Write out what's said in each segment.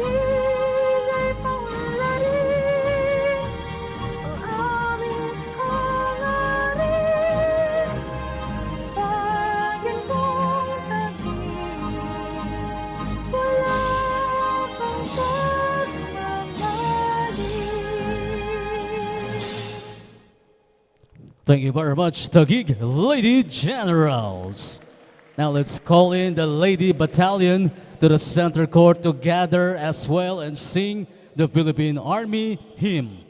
Ibigay panglarin ang aming hangarin. Bayan kong Taguig, wala kang pagmamali. Thank you very much, Taguig Lady Generals. Now let's call in the Lady Battalion to the center court to gather as well and sing the Philippine Army hymn.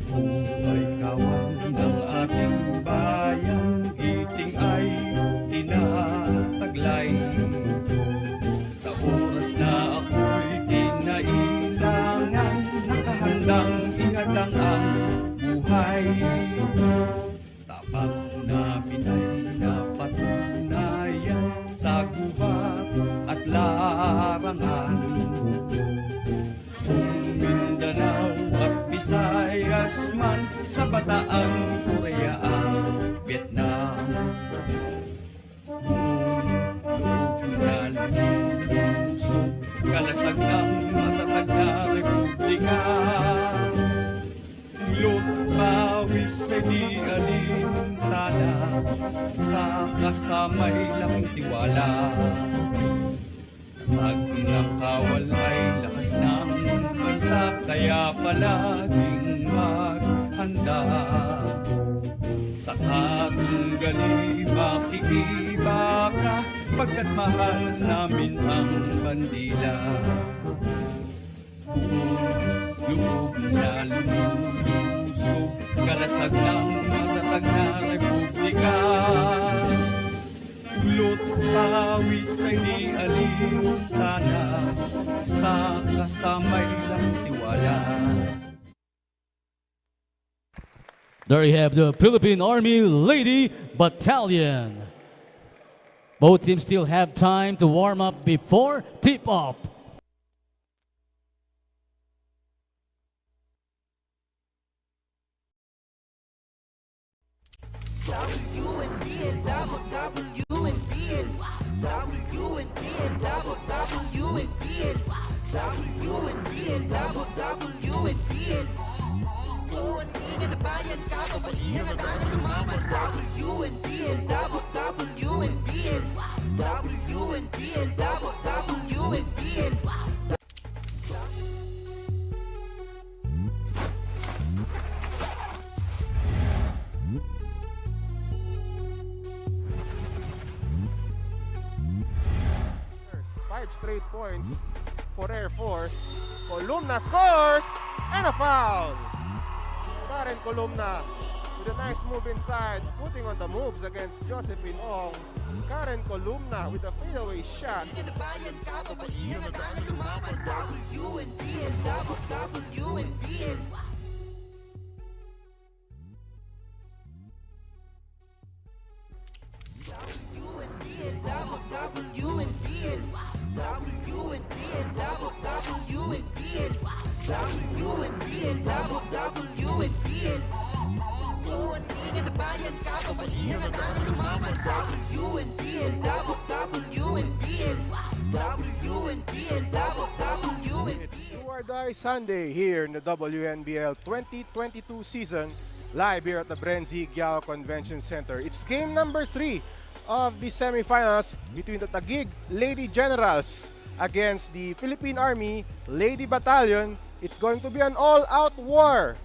Buhay kawal ng ating bayang, giting ay tinataglay. Sa oras na ako'y kinailangan, nakahandang ihadang ang buhay. Tapat namin ay napatunayan sa gubat at larangan. Mindanao at Visayas man, sa Bataan, Korea at Vietnam. Loob na lulusog, kalasag ng matatag na republika. Ulot pawis ay di alintana, sa kasamay laking tiwala. Pag ng kawal ay lakas ng bansa, kaya palaging maghanda. Sa katunggali makikiba ka, pagkat mahal namin ang bandila. Loob na lumulusog, kalasag ng matatag na republika. Ulot pawis ay di alintana, sa kasamay lang tiwala. There you have the Philippine Army Lady Battalion. Both teams still have time to warm up before tip-off. WNBL, WNBL, WNBL, WNBL. Tuwantingin na bayan ka, babalihan na tayo lumaban. WNBL, WNBL, WNBL, WNBL. Five straight points for Air Force. Columna scores and a foul. Karen Columna with a nice move inside, putting on the moves against Josephine Ong. Karen Columna with a fadeaway shot. WNBL. It's Do or Die Sunday here in the WNBL 2022 season, live here at the Brenzy Giao Convention Center. It's game number 3 of the semifinals between the Taguig Lady Generals against the Philippine Army Lady Battalion. It's going to be an all-out war.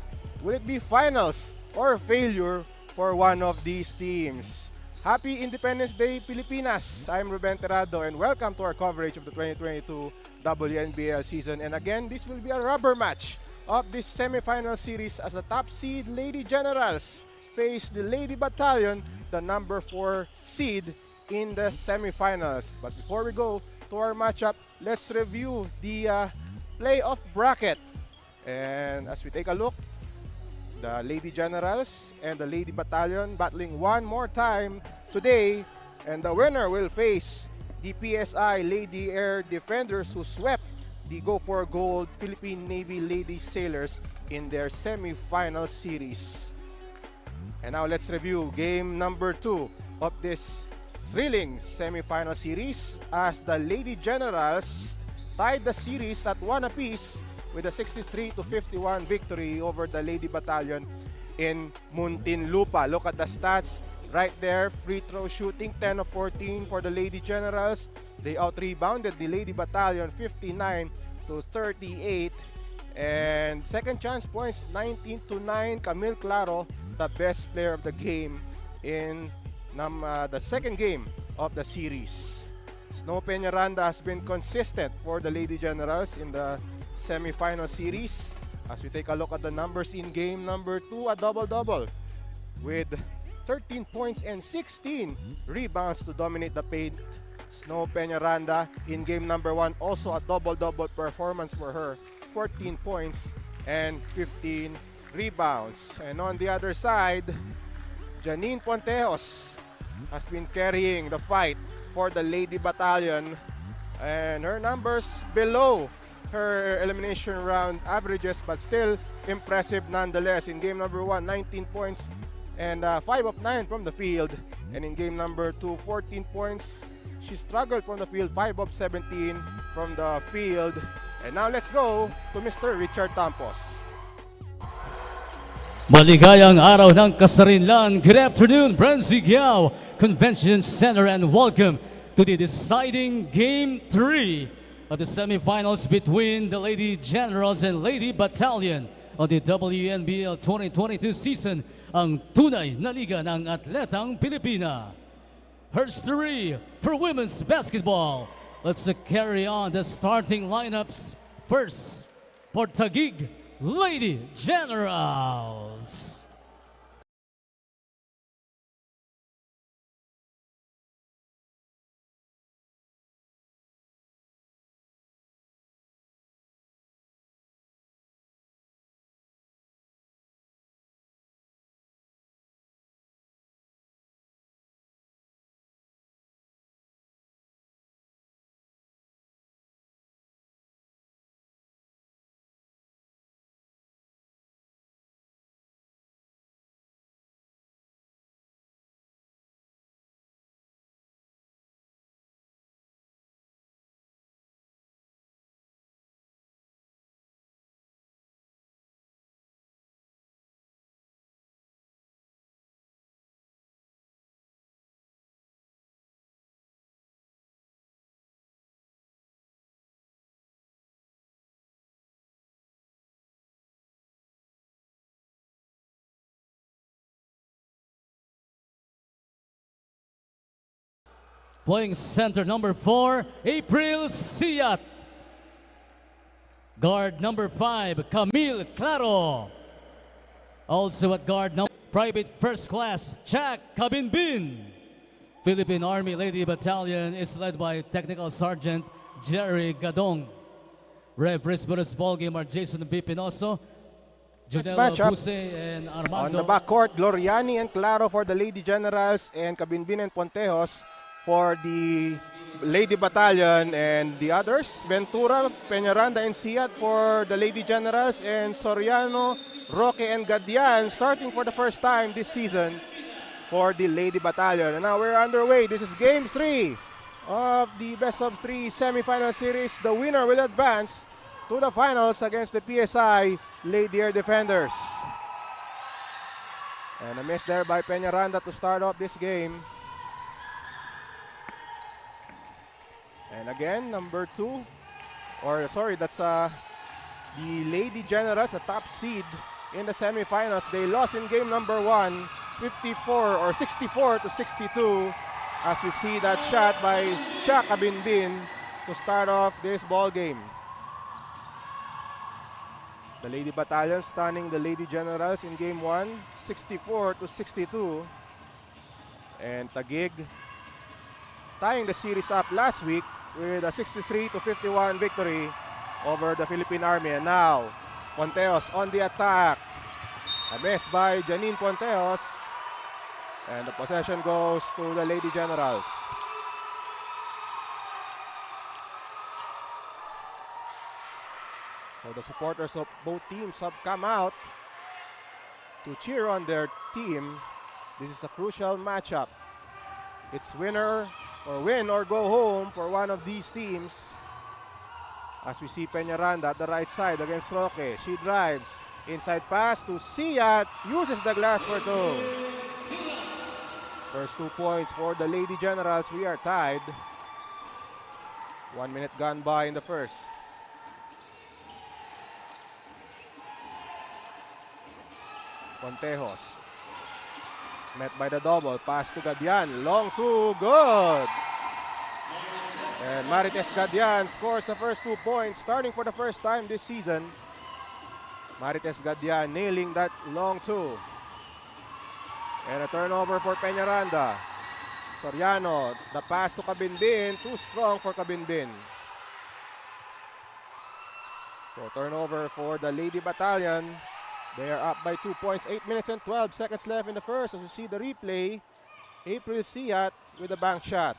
Will it be finals or failure for one of these teams? Happy Independence Day, Pilipinas! I'm Ruben Terrado and welcome to our coverage of the 2022 WNBL season. And again, this will be a rubber match of this semifinal series as the top seed Lady Generals face the Lady Battalion, the number 4 seed in the semifinals. But before we go to our matchup, let's review the playoff bracket. And as we take a look, the Lady Generals and the Lady Battalion battling one more time today. And the winner will face the PSI Lady Air Defenders, who swept the Go for Gold Philippine Navy Lady Sailors in their semi-final series. And now let's review game number 2 of this thrilling semi-final series, as the Lady Generals tied the series at 1 apiece with a 63-51 victory over the Lady Battalion in Muntinlupa. Look at the stats right there. Free throw shooting, 10 of 14 for the Lady Generals. They out-rebounded the Lady Battalion 59-38. And second chance points, 19-9. Camille Claro, the best player of the game in the second game of the series. Snow Peñaranda has been consistent for the Lady Generals in the semi-final series. As we take a look at the numbers in game number 2, a double-double with 13 points and 16 rebounds to dominate the paint. Snow Peñaranda in game number 1, also a double-double performance for her, 14 points and 15 rebounds. And on the other side, Janine Pontejos has been carrying the fight for the Lady Battalion, and her numbers below her elimination round averages, but still impressive nonetheless. In game number 1, 19 points and 5 of 9 from the field. And in game number 2, 14 points. She struggled from the field, 5 of 17 from the field. And now let's go to Mr. Richard Tampos. Maligayang araw ng kasarinlan. Good afternoon, Branzigiao Convention Center, and welcome to the deciding Game 3 of the semifinals between the Lady Generals and Lady Battalion on the WNBL 2022 season, ang tunay na liga ng atletang Pilipina. History for women's basketball. Let's carry on the starting lineups. First, for Taguig Lady Generals. Playing center number 4, April Siat. Guard number 5, Camille Claro. Also at guard number, Private First Class, Jack Cabinbin. Philippine Army Lady Battalion is led by Technical Sergeant Jerry Gadong. Referees for this ball game are Jason B. Pinoso, Junelo Buse, and Armando. On the backcourt, Gloriani and Claro for the Lady Generals, and Cabinbin and Pontejos for the Lady Battalion. And the others, Ventura, Peñaranda, and Siat for the Lady Generals, and Soriano, Roque, and Gadian starting for the first time this season for the Lady Battalion. And now we're underway. This is Game 3 of the best of 3 semifinal series. The winner will advance to the finals against the PSI Lady Air Defenders. And a miss there by Peñaranda to start off this game. And again, number 2, or sorry, that's the Lady Generals, the top seed in the semifinals. They lost in game number 1, 64-62, as we see that shot by Chaka Binbin to start off this ball game. The Lady Battalion stunning the Lady Generals in game 1, 64-62. And Taguig tying the series up last week with a 63-51 victory over the Philippine Army. And now, Ponteos on the attack. A miss by Janine Ponteos. And the possession goes to the Lady Generals. So the supporters of both teams have come out to cheer on their team. This is a crucial matchup. It's winner or win or go home for one of these teams. As we see Peñaranda at the right side against Roque. She drives. Inside pass to Siat. Uses the glass for two. First 2 points for the Lady Generals. We are tied. 1 minute gone by in the first. Contejos. Met by the double. Pass to Gadian. Long two. Good. And Marites Gadian scores the first 2 points, starting for the first time this season. Marites Gadian nailing that long two. And a turnover for Peñaranda. Soriano, the pass to Cabinbin, too strong for Cabinbin. So turnover for the Lady Battalion. They are up by 2 points, 8 minutes and 12 seconds left in the first. As you see the replay, April Siat with a bank shot.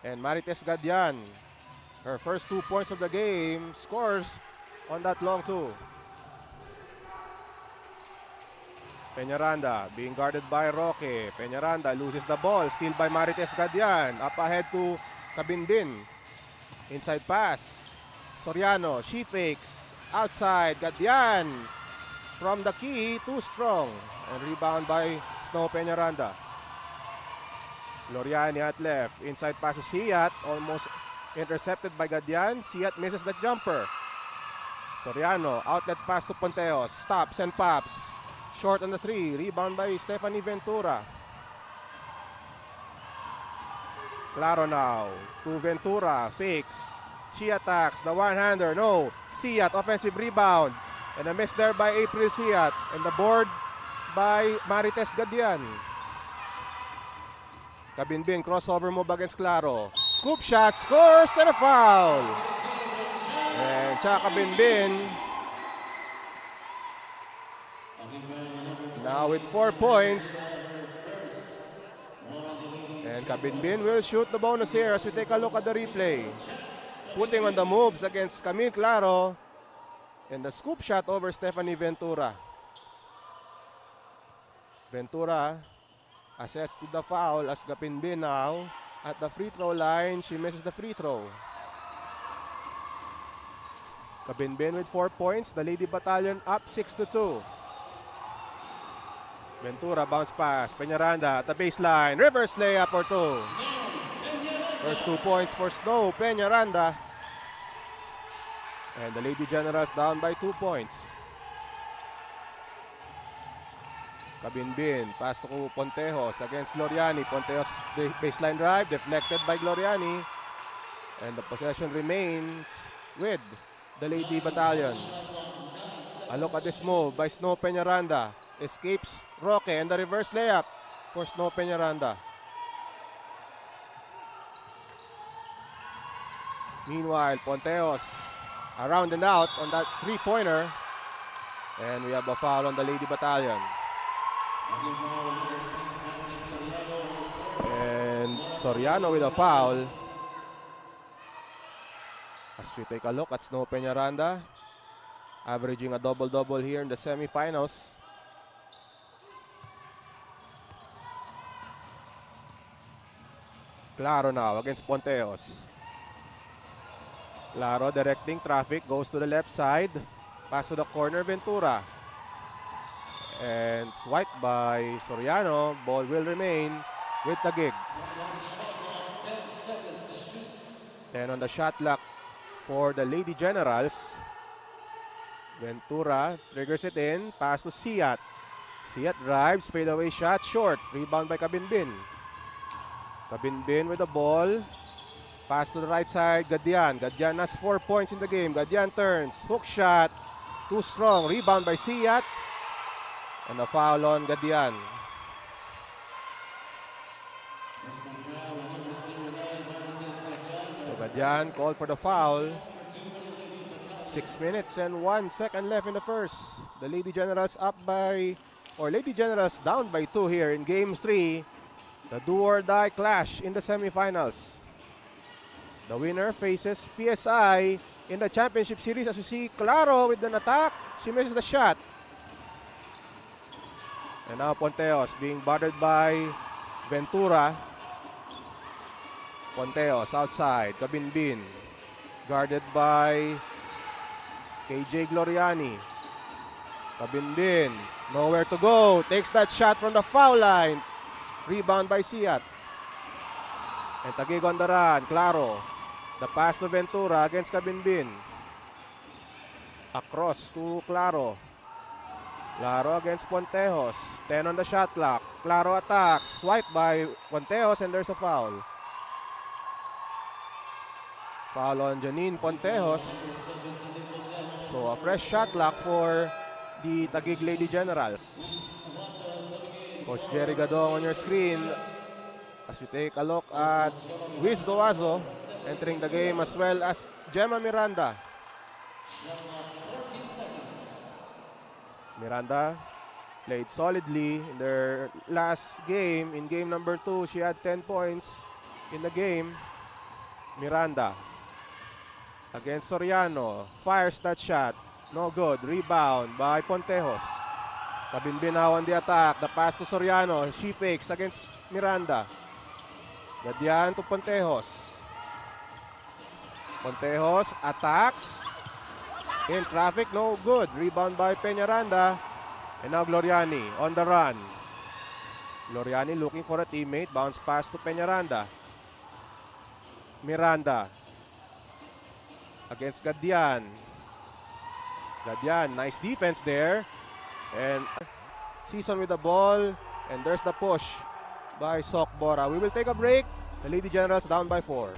And Marites Gadian, her first 2 points of the game, scores on that long two. Peñaranda being guarded by Roque. Peñaranda loses the ball, steal by Marites Gadian. Up ahead to Cabinbin. Inside pass. Soriano, she fakes. Outside, Gadian. From the key, too strong. And rebound by Snow Peñaranda. Loriani at left. Inside pass to Siat. Almost intercepted by Gadian. Siat misses the jumper. Soriano, outlet pass to Ponteos. Stops and pops. Short on the three. Rebound by Stephanie Ventura. Claro now. To Ventura. Fakes. She attacks. The one-hander. No. Siat. Offensive rebound. And a miss there by April Siat. And the board by Marites Gadian. Cabinbin. Crossover move against Claro. Scoop shot. Scores and a foul. And Chaka Cabinbin. Now with 4 points. And Cabinbin will shoot the bonus here as we take a look at the replay. Putting on the moves against Camille Claro. And the scoop shot over Stephanie Ventura. Ventura assessed to the foul as Cabinbin now at the free throw line. She misses the free throw. Cabinbin with 4 points. The Lady Battalion up 6-2. Ventura bounce pass. Peñaranda at the baseline. Reverse layup for two. First 2 points for Snow Peñaranda. And the Lady Generals down by 2 points. Cabinbin. Pass to Pontejos against Gloriani. Pontejos baseline drive. Deflected by Gloriani. And the possession remains with the Lady Battalion. A look at this move by Snow Peñaranda. Escapes Roque and the reverse layup for Snow Peñaranda. Meanwhile, Ponteos around and out on that three-pointer. And we have a foul on the Lady Battalion. And Soriano with a foul. As we take a look at Snow Peñaranda, averaging a double-double here in the semifinals. Claro now against Ponteos. Claro directing traffic, goes to the left side. Pass to the corner, Ventura. And swiped by Soriano. Ball will remain with Taguig. 10 on the shot clock for the Lady Generals. Ventura triggers it in. Pass to Siat. Siat drives, fadeaway shot, short. Rebound by Cabinbin. Cabinbin with the ball. Pass to the right side, Gadian. Gadian has 4 points in the game. Gadian turns. Hook shot. Too strong. Rebound by Siat. And a foul on Gadian. Gadyan called for the foul. 6 minutes and 1 second left in the first. The Lady Generals Lady Generals down by 2 here in Game 3. The do-or-die clash in the semifinals. The winner faces PSI in the championship series. As you see, Claro with an attack. She misses the shot. And now Ponteos being bothered by Ventura. Ponteos outside. Cabinbin. Guarded by KJ Gloriani. Cabinbin. Nowhere to go. Takes that shot from the foul line. Rebound by Siat. And Taguig on the run. Claro. The pass to Ventura against Cabinbin. Across to Claro. Claro against Ponteos. 10 on the shot clock. Claro attacks. Swipe by Ponteos and there's a foul. Foul on Janine Ponteos. So a fresh shot clock for the Taguig Lady Generals. Coach Jerry Gadong on your screen. As you take a look at Wiz Doazo entering the game, as well as Gemma Miranda. Miranda played solidly in their last game. In game number 2, she had 10 points in the game. Miranda against Soriano. Fires that shot. No good. Rebound by Ponteos. Cabinbin now on the attack. The pass to Soriano. She fakes against Miranda. Gadyan to Ponteos. Ponteos attacks. In traffic, no good. Rebound by Peñaranda. And now Gloriani on the run. Gloriani looking for a teammate. Bounce pass to Peñaranda. Miranda against Gadyan. Gadyan, nice defense there. And Season with the ball. And there's the push by Sok Bora. We will take a break. The Lady Generals down by 4.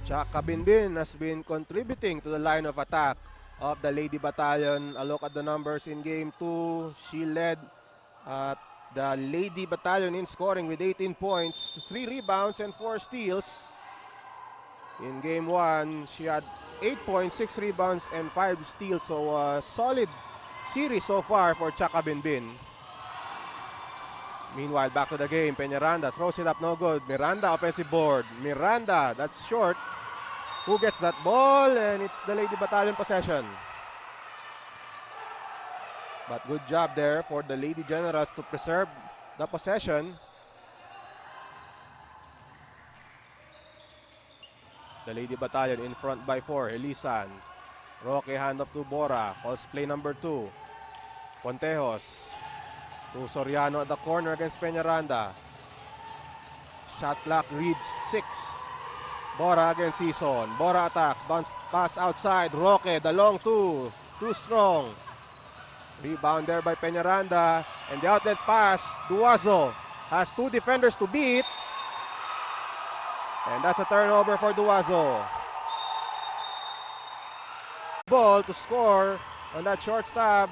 Chaka Binbin has been contributing to the line of attack of the Lady Battalion. A look at the numbers in Game 2. She led the Lady Battalion in scoring with 18 points, 3 rebounds, and 4 steals. In Game 1, she had 8 points, 6 rebounds, and 5 steals. So a solid series so far for Chaka Binbin. Meanwhile, back to the game. Peñaranda throws it up, no good. Miranda, offensive board. Miranda, that's short. Who gets that ball? And it's the Lady Battalion possession. But good job there for the Lady Generals to preserve the possession. The Lady Battalion in front by 4. Elisan. Roque hand up to Bora. Calls play number 2. Ponteos. To Soriano at the corner against Peñaranda. Shot clock reads 6. Bora against Season. Bora attacks. Bounce pass outside. Roque, the long 2. Too strong. Rebound there by Peñaranda. And the outlet pass. Duazo has 2 defenders to beat. And that's a turnover for Duazo. Ball to score on that short stab.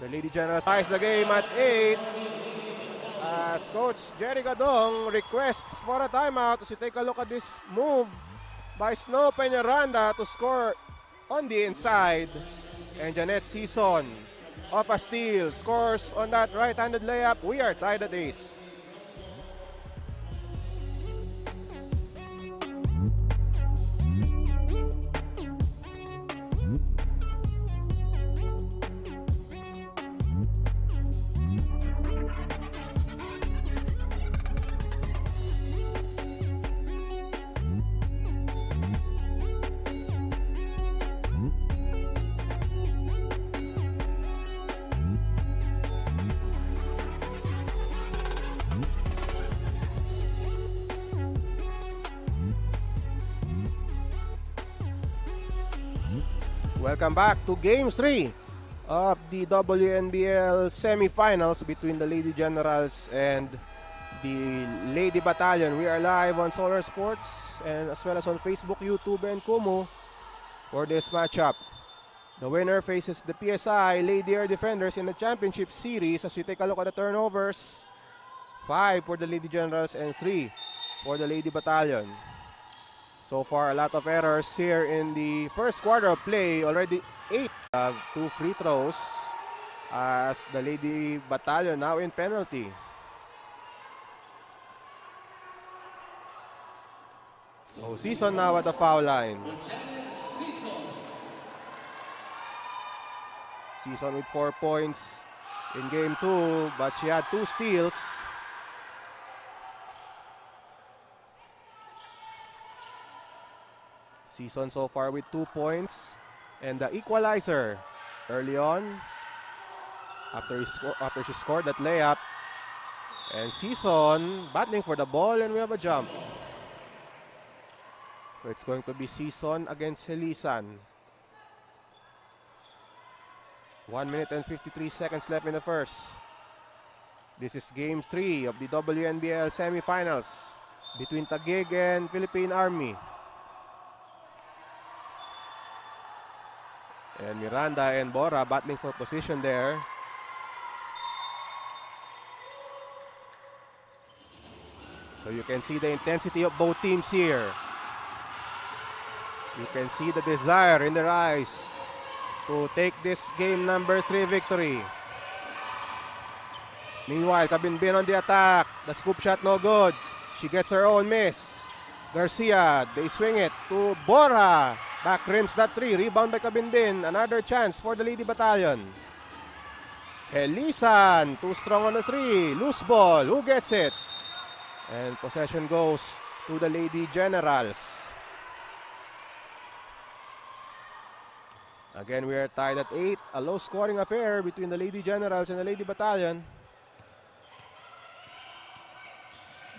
The Lady Generals ties the game at 8. As Coach Jerry Gadong requests for a timeout. As you take a look at this move by Snow Peñaranda to score on the inside. And Janet Season off a steal scores on that right-handed layup. We are tied at 8. Welcome back to Game 3 of the WNBL Semifinals between the Lady Generals and the Lady Battalion. We are live on Solar Sports and as well as on Facebook, YouTube, and Kumu for this matchup. The winner faces the PSI Lady Air Defenders in the championship series. As we take a look at the turnovers, 5 for the Lady Generals and 3 for the Lady Battalion. So far, a lot of errors here in the first quarter of play. Already 8 of 2 free throws as the Lady Battalion now in penalty. So Season now at the foul line. Season with 4 points in game 2, but she had 2 steals. Season so far with 2 points and the equalizer early on after she scored that layup. And Season battling for the ball, and we have a jump. So it's going to be Season against Helisan. 1 minute and 53 seconds left in the first. This is game 3 of the WNBL semifinals between Taguig and Philippine Army. And Miranda and Bora battling for position there. So you can see the intensity of both teams here. You can see the desire in their eyes to take this game number 3 victory. Meanwhile, Kabinbin on the attack. The scoop shot no good. She gets her own miss. Garcia, they swing it to Bora. Back rims that 3. Rebound by Kabinbin. Another chance for the Lady Battalion. Elisan, too strong on the 3. Loose ball. Who gets it? And possession goes to the Lady Generals. Again, we are tied at 8. A low-scoring affair between the Lady Generals and the Lady Battalion.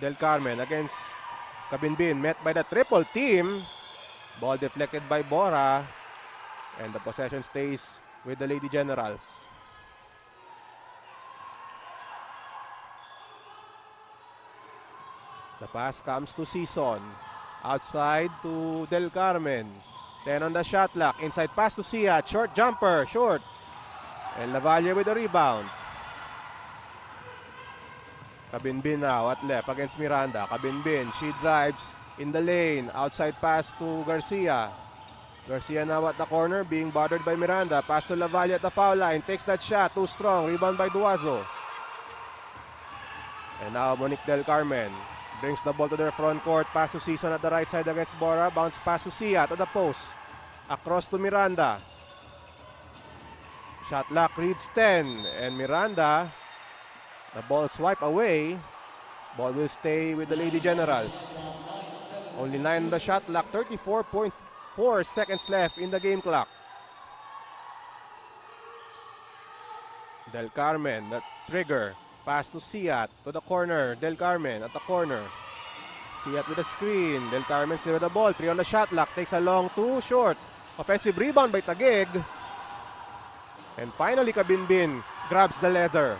Del Carmen against Kabinbin, met by the triple team. Ball deflected by Bora. And the possession stays with the Lady Generals. The pass comes to Season. Outside to Del Carmen. 10 on the shot clock. Inside pass to Siat. Short jumper. Short. And Lavalle with the rebound. Kabinbin now at left against Miranda. Kabinbin. She drives in the lane. Outside pass to Garcia. Garcia now at the corner being bothered by Miranda. Pass to Lavalle at the foul line. Takes that shot. Too strong. Rebound by Duazo. And now Monique Del Carmen brings the ball to their front court. Pass to Season at the right side against Bora. Bounce pass to Siat at the post. Across to Miranda. Shot clock reads 10. And Miranda, the ball swipe away. Ball will stay with the Lady Generals. Only 9 on the shot clock. 34.4 seconds left in the game clock. Del Carmen, the trigger. Pass to Siat, to the corner. Del Carmen at the corner. Siat with a screen. Del Carmen still with the ball. 3 on the shot clock. Takes a long 2, short. Offensive rebound by Taguig. And finally, Kabinbin grabs the leather.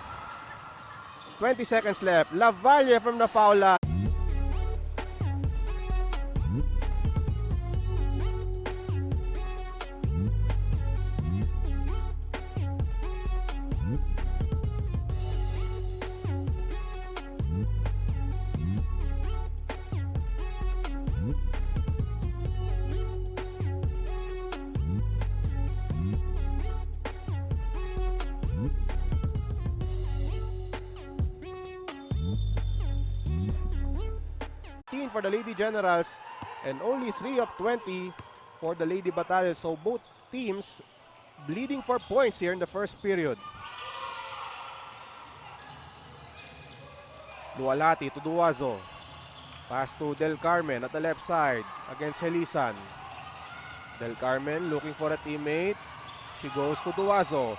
20 seconds left. Lavalle from the foul line. For the Lady Generals and only 3 of 20 for the Lady Battalion. So both teams bleeding for points here in the first period. Lualati to Duazo. Pass to Del Carmen at the left side against Helisan. Del Carmen looking for a teammate. She goes to Duazo.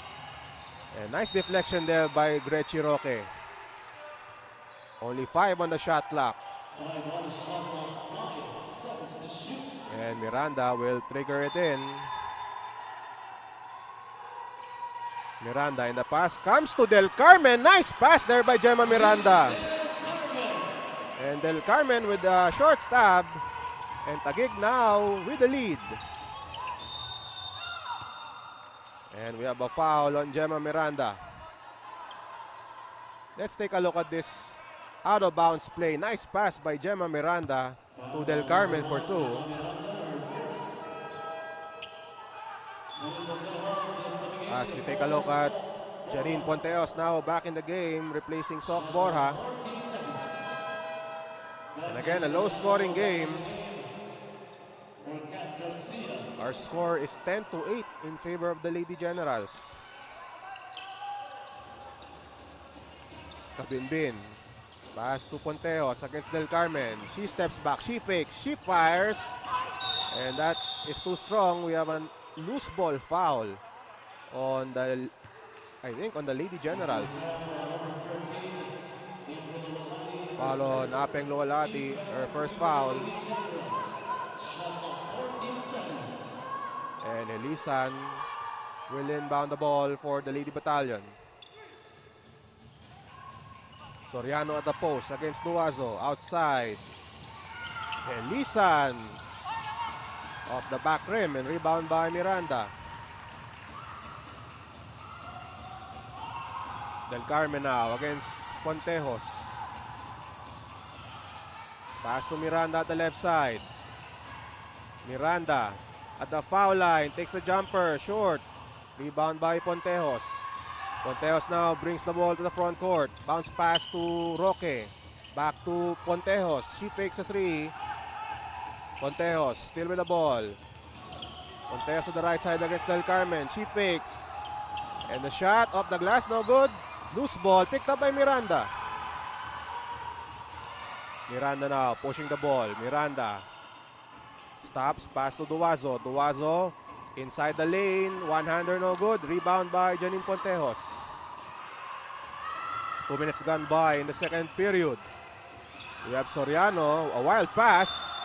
And nice deflection there by Gretchen Roque. Only 5 on the shot clock. And Miranda will trigger it in. Miranda in the pass. Comes to Del Carmen. Nice pass there by Gemma Miranda. And Del Carmen with a short stab. And Taguig now with the lead. And we have a foul on Gemma Miranda. Let's take a look at this out of bounds play. Nice pass by Gemma Miranda to Del Carmen for 2. As we take a look at Janine Ponteos now back in the game, replacing Sok Borja. And again, a low-scoring game. Our score is 10-8 in favor of the Lady Generals. Kabinbin. Pass to Ponteos against Del Carmen. She steps back, she fakes, she fires. And that is too strong. We have a loose ball foul on the, I think, on the Lady Generals. Foul on Apeng Luwalhati, her first foul. And Elisan will inbound the ball for the Lady Battalion. Soriano at the post against Duazo, outside. Elisan off the back rim and rebound by Miranda. Del Carmen now against Pontejos. Pass to Miranda at the left side. Miranda at the foul line, takes the jumper, short. Rebound by Pontejos. Pontejos now brings the ball to the front court. Bounce pass to Roque. Back to Pontejos. She fakes a 3. Pontejos still with the ball. Pontejos to the right side against Del Carmen. She fakes. And the shot off the glass, no good. Loose ball picked up by Miranda. Miranda now pushing the ball. Miranda stops, pass to Duazo. Duazo inside the lane, one-hander no good. Rebound by Janine Pontejos. 2 minutes gone by in the second period. We have Soriano, a wild pass,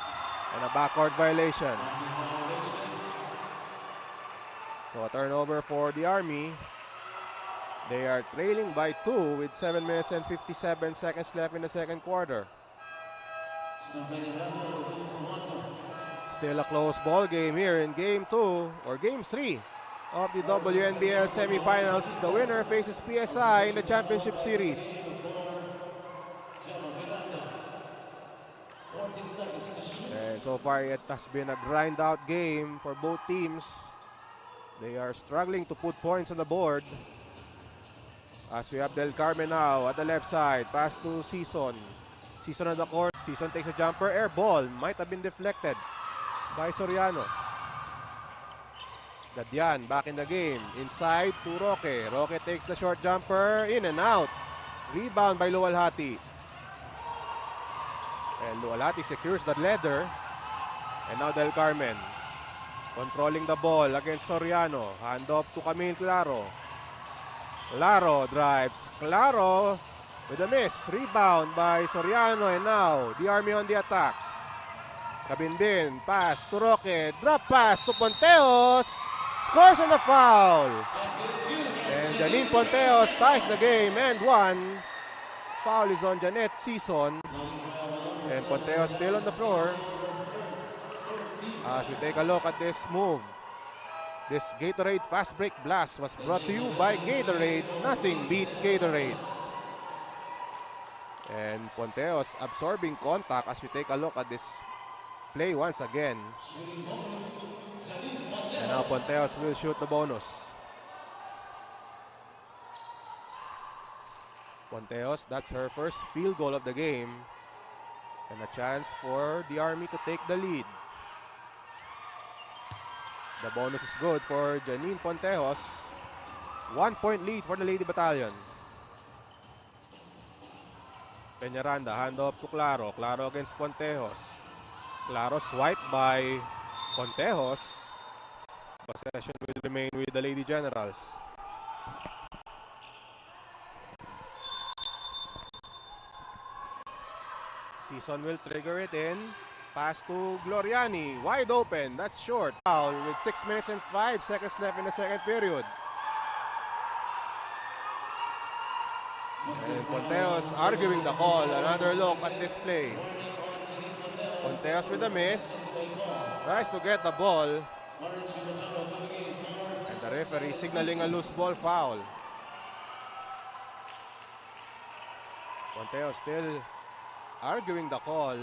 and a backcourt violation. So a turnover for the Army. They are trailing by 2 with 7 minutes and 57 seconds left in the second quarter. Still a close ball game here in game 2 or game 3 of the WNBL semifinals. The winner faces PSI in the championship series. And so far it has been a grind out game for both teams. They are struggling to put points on the board. As we have Del Carmen now at the left side. Pass to Season. Season on the court. Season takes a jumper. Air ball. Might have been deflected by Soriano. Gadian back in the game. Inside to Roque. Roque takes the short jumper. In and out. Rebound by Luwalhati. And Luwalhati secures the leather. And now Del Carmen controlling the ball against Soriano. Hand off to Camille Claro. Claro drives. Claro with a miss. Rebound by Soriano. And now the Army on the attack. Kabinbin. Pass to Roque. Drop pass to Ponteos. Scores on the foul. And Janine Ponteos ties the game and 1. Foul is on Janet Season. And Ponteos still on the floor. As we take a look at this move. This Gatorade Fast Break Blast was brought to you by Gatorade. Nothing beats Gatorade. And Ponteos absorbing contact as we take a look at this play once again. And now Ponteos will shoot the bonus. Ponteos, that's her first field goal of the game. And a chance for the Army to take the lead. The bonus is good for Janine Ponteos. 1 point lead for the Lady Battalion. Peñaranda, hand off to Claro. Claro against Ponteos. Claro swiped by Ponteos. Possession will remain with the Lady Generals. Season will trigger it in. Pass to Gloriani, wide open, that's short. Foul with 6 minutes and 5 seconds left in the second period. And Ponteos arguing the call. Another look at this play. Ponteos with a miss. Tries to get the ball. And the referee signaling a loose ball foul. Ponteos still arguing the call.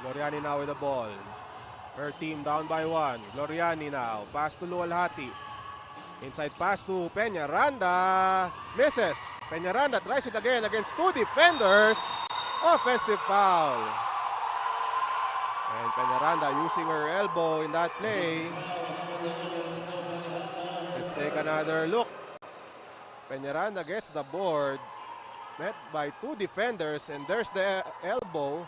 Gloriani now with the ball. Her team down by 1. Gloriani now. Pass to Luwalhati. Inside pass to Peñaranda. Misses. Peñaranda tries it again against 2 defenders. Offensive foul. And Peñaranda using her elbow in that play. Let's take another look. Peñaranda gets the board. Met by 2 defenders, and there's the elbow.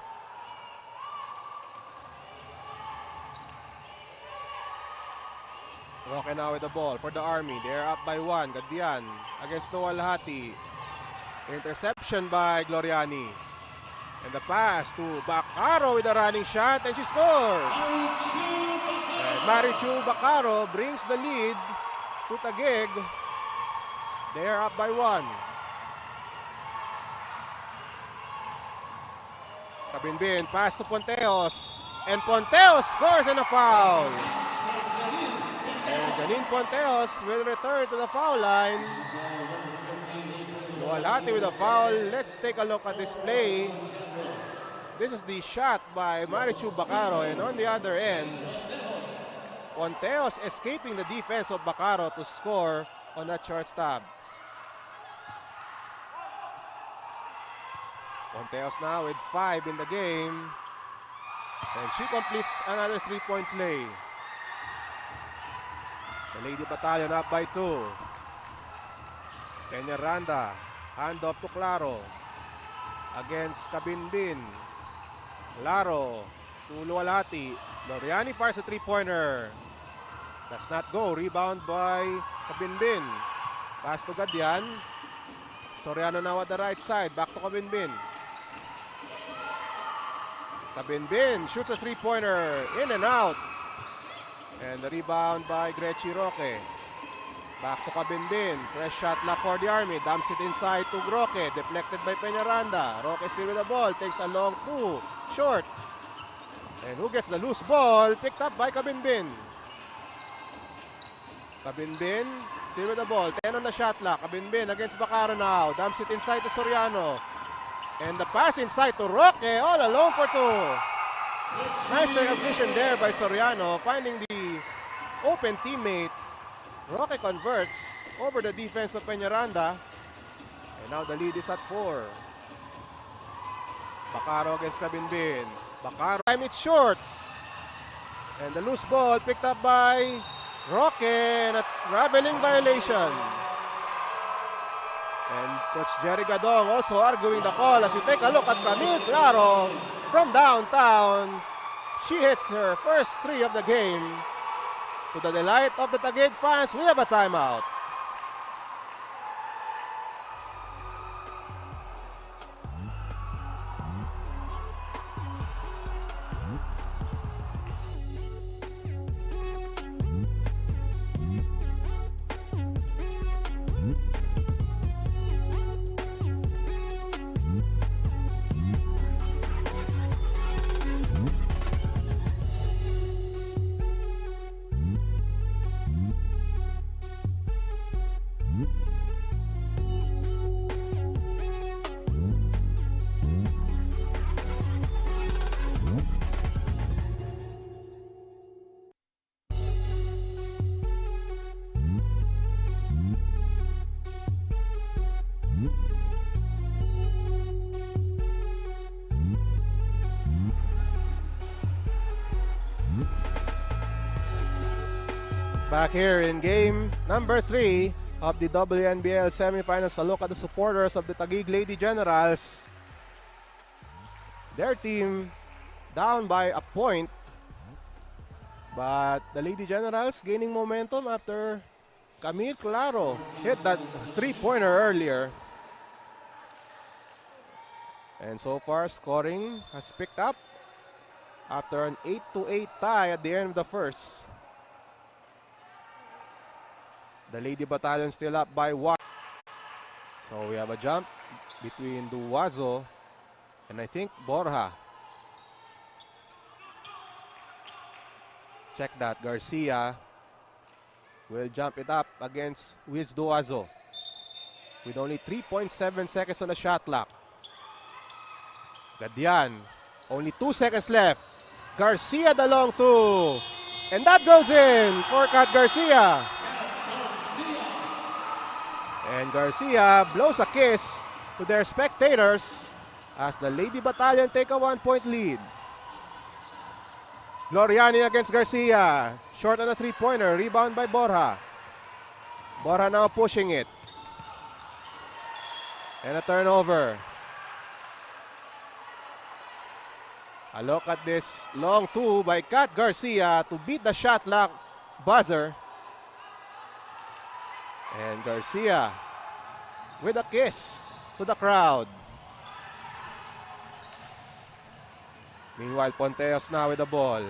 Roque now with the ball for the Army. They're up by 1. Gadian against Luwalhati. Interception by Gloriani. And the pass to Bacaro with a running shot, and she scores. And Marichu Bacaro brings the lead to Taguig. They're up by 1. Kabinbin, pass to Ponteos. And Ponteos scores and a foul. And Janine Ponteos will return to the foul line. Luwalhati with a foul. Let's take a look at this play. This is the shot by Marichu Bacaro, and on the other end, Ponteos escaping the defense of Bacaro to score on that short stop. Ponteos now with 5 in the game, and she completes another 3-point play. The Lady Battalion up by 2. Peñaranda, handoff to Claro against Kabinbin. Claro to Luwalhati. Gloriani fires a 3-pointer. Does not go. Rebound by Kabinbin. Pass to Gadian. Soriano now at the right side. Back to Kabinbin. Kabinbin shoots a 3-pointer. In and out. And the rebound by Grechi Roque. Back to Kabinbin. Fresh shot lock for the Army. Dumps it inside to Roque. Deflected by Peñaranda. Roque still with the ball. Takes a long 2. Short. And who gets the loose ball? Picked up by Kabinbin. Kabinbin still with the ball. 10 on the shot clock. Kabinbin against Bacaro now. Dumps it inside to Soriano. And the pass inside to Roque. All alone for 2. Nice recognition there by Soriano. Finding the open teammate. Roque converts over the defense of Peñaranda. And now the lead is at 4. Bacaro against Kabinbin. Bacaro, time it's short. And the loose ball picked up by Roque, and a traveling violation. And Coach Jerry Gadong also arguing the call as we take a look at Camille Claro from downtown. She hits her first 3 of the game. To the delight of the Taguig fans, we have a timeout. Back here in game number 3 of the WNBL Semifinals. A look at the supporters of the Taguig Lady Generals. Their team down by a point. But the Lady Generals gaining momentum after Camille Claro hit that 3-pointer earlier. And so far, scoring has picked up. after an 8-8 tie at the end of the first. The Lady Battalion still up by 1. So we have a jump between Duwazo and I think Borja. Check that. Garcia will jump it up against Wiz Duwazo with only 3.7 seconds on the shot clock. Gadian, only 2 seconds left. Garcia the long two. And that goes in for Kat Garcia. And Garcia blows a kiss to their spectators as the Lady Battalion take a 1-point lead. Gloriani against Garcia. Short on a three-pointer. Rebound by Borja. Borja now pushing it. And a turnover. A look at this long two by Kat Garcia to beat the shot clock buzzer. And Garcia with a kiss to the crowd. Meanwhile, Ponteos now with the ball.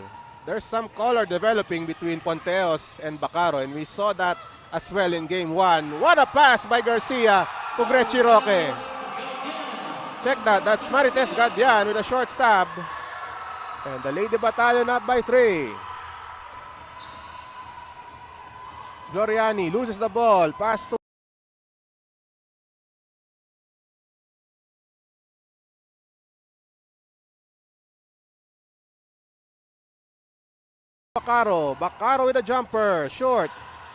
There's some color developing between Ponteos and Bacaro, and we saw that as well in game 1. What a pass by Garcia to Gretchen Roque. Check that. That's Marites Gadian with a short stab. And the Lady Battalion up by 3. Gloriani loses the ball. Pass to Bacaro. Bacaro with a jumper. Short.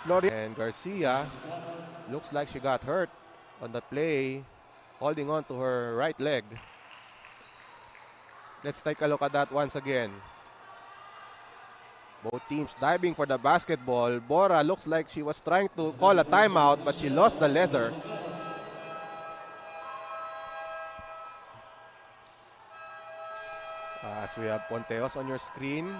And Garcia looks like she got hurt on the play, holding on to her right leg. Let's take a look at that once again. Both teams diving for the basketball. Bora looks like she was trying to call a timeout, but she lost the leather. As we have Ponteos on your screen.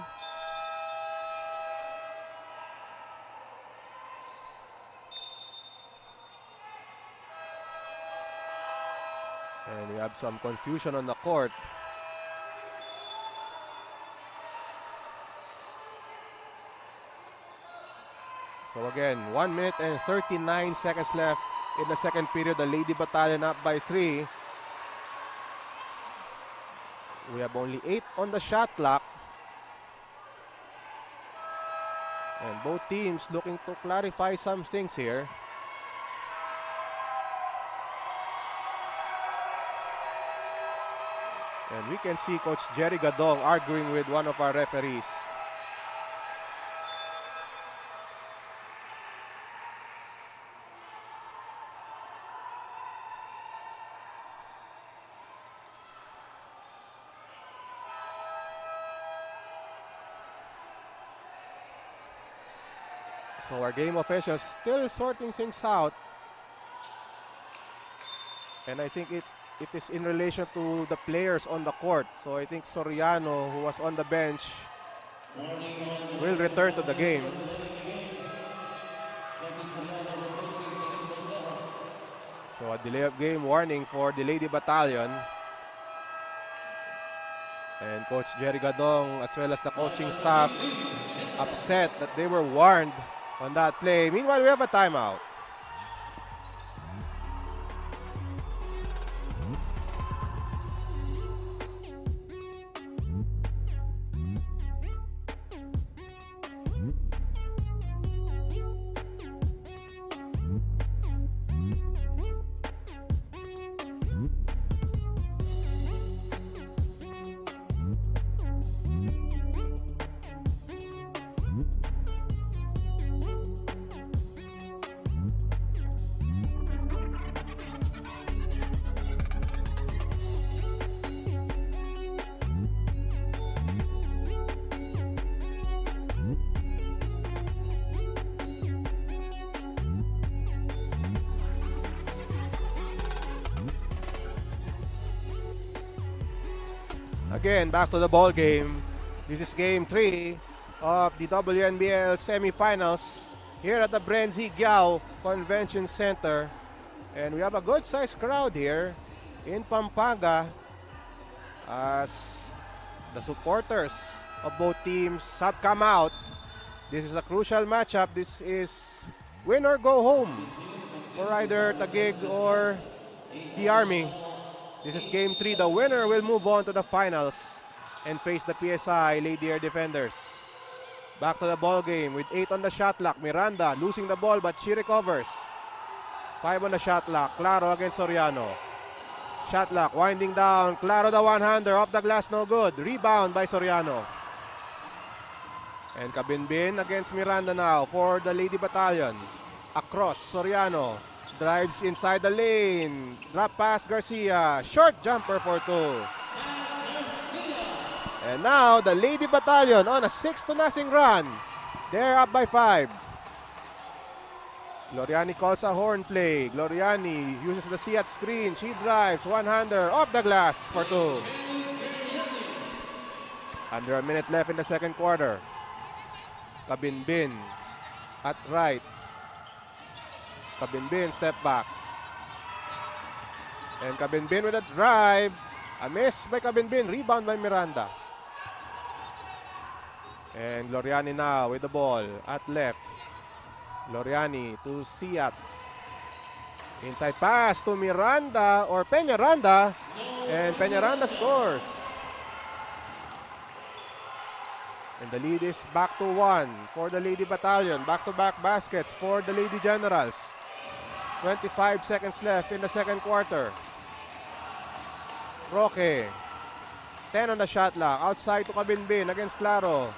And we have some confusion on the court. So again, 1 minute and 39 seconds left in the second period. The Lady Battalion up by 3. We have only 8 on the shot clock. And both teams looking to clarify some things here. And we can see Coach Jerry Gadong arguing with one of our referees. So our game officials still sorting things out. And I think it is in relation to the players on the court. So I think Soriano, who was on the bench, will return to the game. So a delay of game warning for the Lady Battalion. And Coach Jerry Gadong, as well as the coaching staff, upset that they were warned on that play. Meanwhile, we have a timeout. Again, back to the ball game. This is game 3 of the WNBL semifinals here at the Brenzi Giao Convention Center. And we have a good-sized crowd here in Pampanga as The supporters of both teams have come out. This is a crucial matchup. This is win or go home for either Taguig or the Army. This is game 3. The winner will move on to the finals and face the PSI Lady Air Defenders. Back to the ball game with 8 on the shot clock. Miranda losing the ball but she recovers. 5 on the shot clock. Claro against Soriano. Shot clock winding down. Claro the one-hander off the glass, no good. Rebound by Soriano. And Kabinbin against Miranda now for the Lady Battalion. Across Soriano. Drives inside the lane. Drop pass Garcia. Short jumper for 2. And now the Lady Battalion on a 6-0 run. They're up by 5. Gloriani calls a horn play. Gloriani uses the Siat screen. She drives one-hander off the glass for 2. Under a minute left in the second quarter. Kabinbin at right. Kabinbin step back. And Kabinbin with a drive. A miss by Kabinbin. Rebound by Miranda. And Gloriani now with the ball at left. Gloriani to Siat. Inside pass to Miranda or Peñaranda. And Peñaranda scores. And the lead is back to 1 for the Lady Battalion. Back-to-back baskets for the Lady Generals. 25 seconds left in the second quarter. Roque. 10 on the shot clock. Outside to Kabinbin against Claro.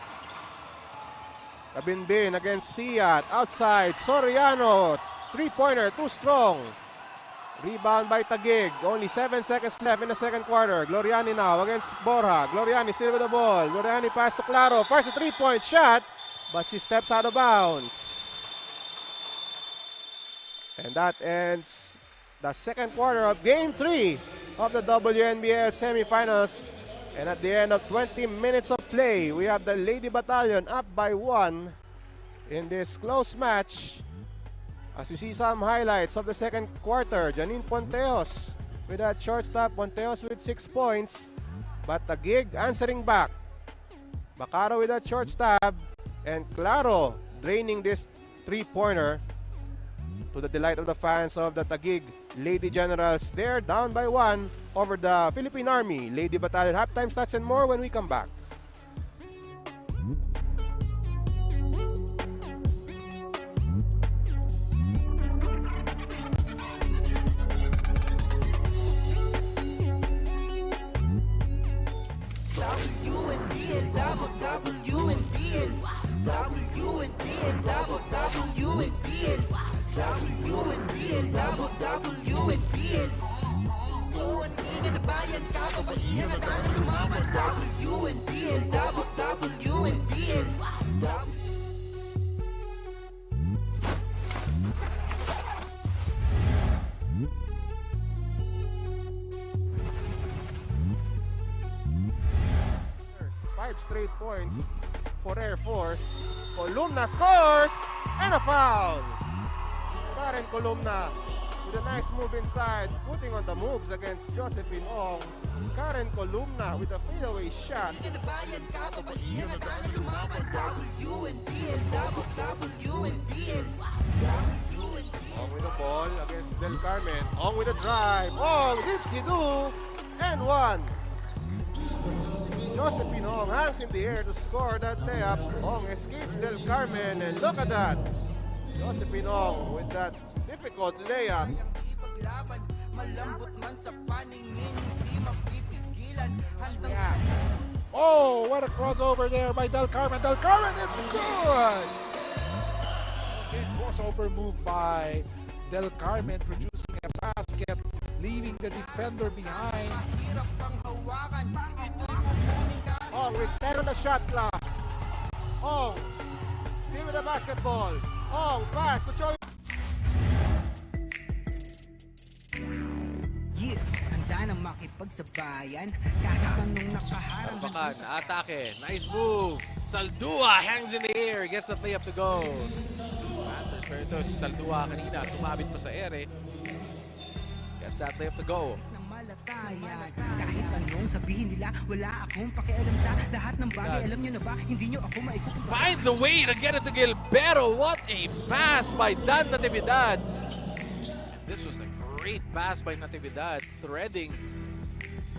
Kabinbin against Siat. Outside. Soriano. Three-pointer. Too strong. Rebound by Taguig. Only 7 seconds left in the second quarter. Gloriani now against Borja. Gloriani still with the ball. Gloriani pass to Claro. First a three-point shot. But she steps out of bounds. And that ends the second quarter of Game 3 of the WNBL Semifinals. And at the end of 20 minutes of play, we have the Lady Battalion up by 1 in this close match. As you see some highlights of the second quarter, Janine Ponteos with that short stop. Ponteos with 6 points, but Taguig answering back. Bacaro with that short stab, and Claro draining this three-pointer to the delight of the fans of the Taguig Lady Generals. They're down by 1 over the Philippine Army Lady Battalion. Halftime stats and more when we come back. Five straight points for Air Force. Columna scores and a foul. Karen Columna with a nice move inside, putting on the moves against Josephine Ong. Karen Columna with a fadeaway shot. Ong with the ball against Del Carmen. Ong with a drive. Ong, dipsy-do, and 1. Josephine Ong hangs in the air to score that layup. Ong escapes Del Carmen, and look at that. Josephine Ong with that difficult layup. Yeah. Oh, what a crossover there by Del Carmen. Del Carmen is good. Good crossover move by Del Carmen, producing a basket, leaving the defender behind. Ong with 10 on the shot clock. Ong still with the basketball. Ong pass to Choi. Yeah, handa na makipagsabayan kahit anong nakaharap. Bakan, atake, nice move. Saldua hangs in the air, gets the layup to go. Matters, pero ito si Saldua kanina, sumabit pa sa air eh. Gets that layup to go. Palataya. Kahit anong sabihin nila, wala akong pakialam sa lahat ng bagay. Alam nyo na ba, hindi nyo ako maikukumpara. Finds a way to get it to Gilberto. What a pass by Dan Natividad. This was a great pass by Natividad, threading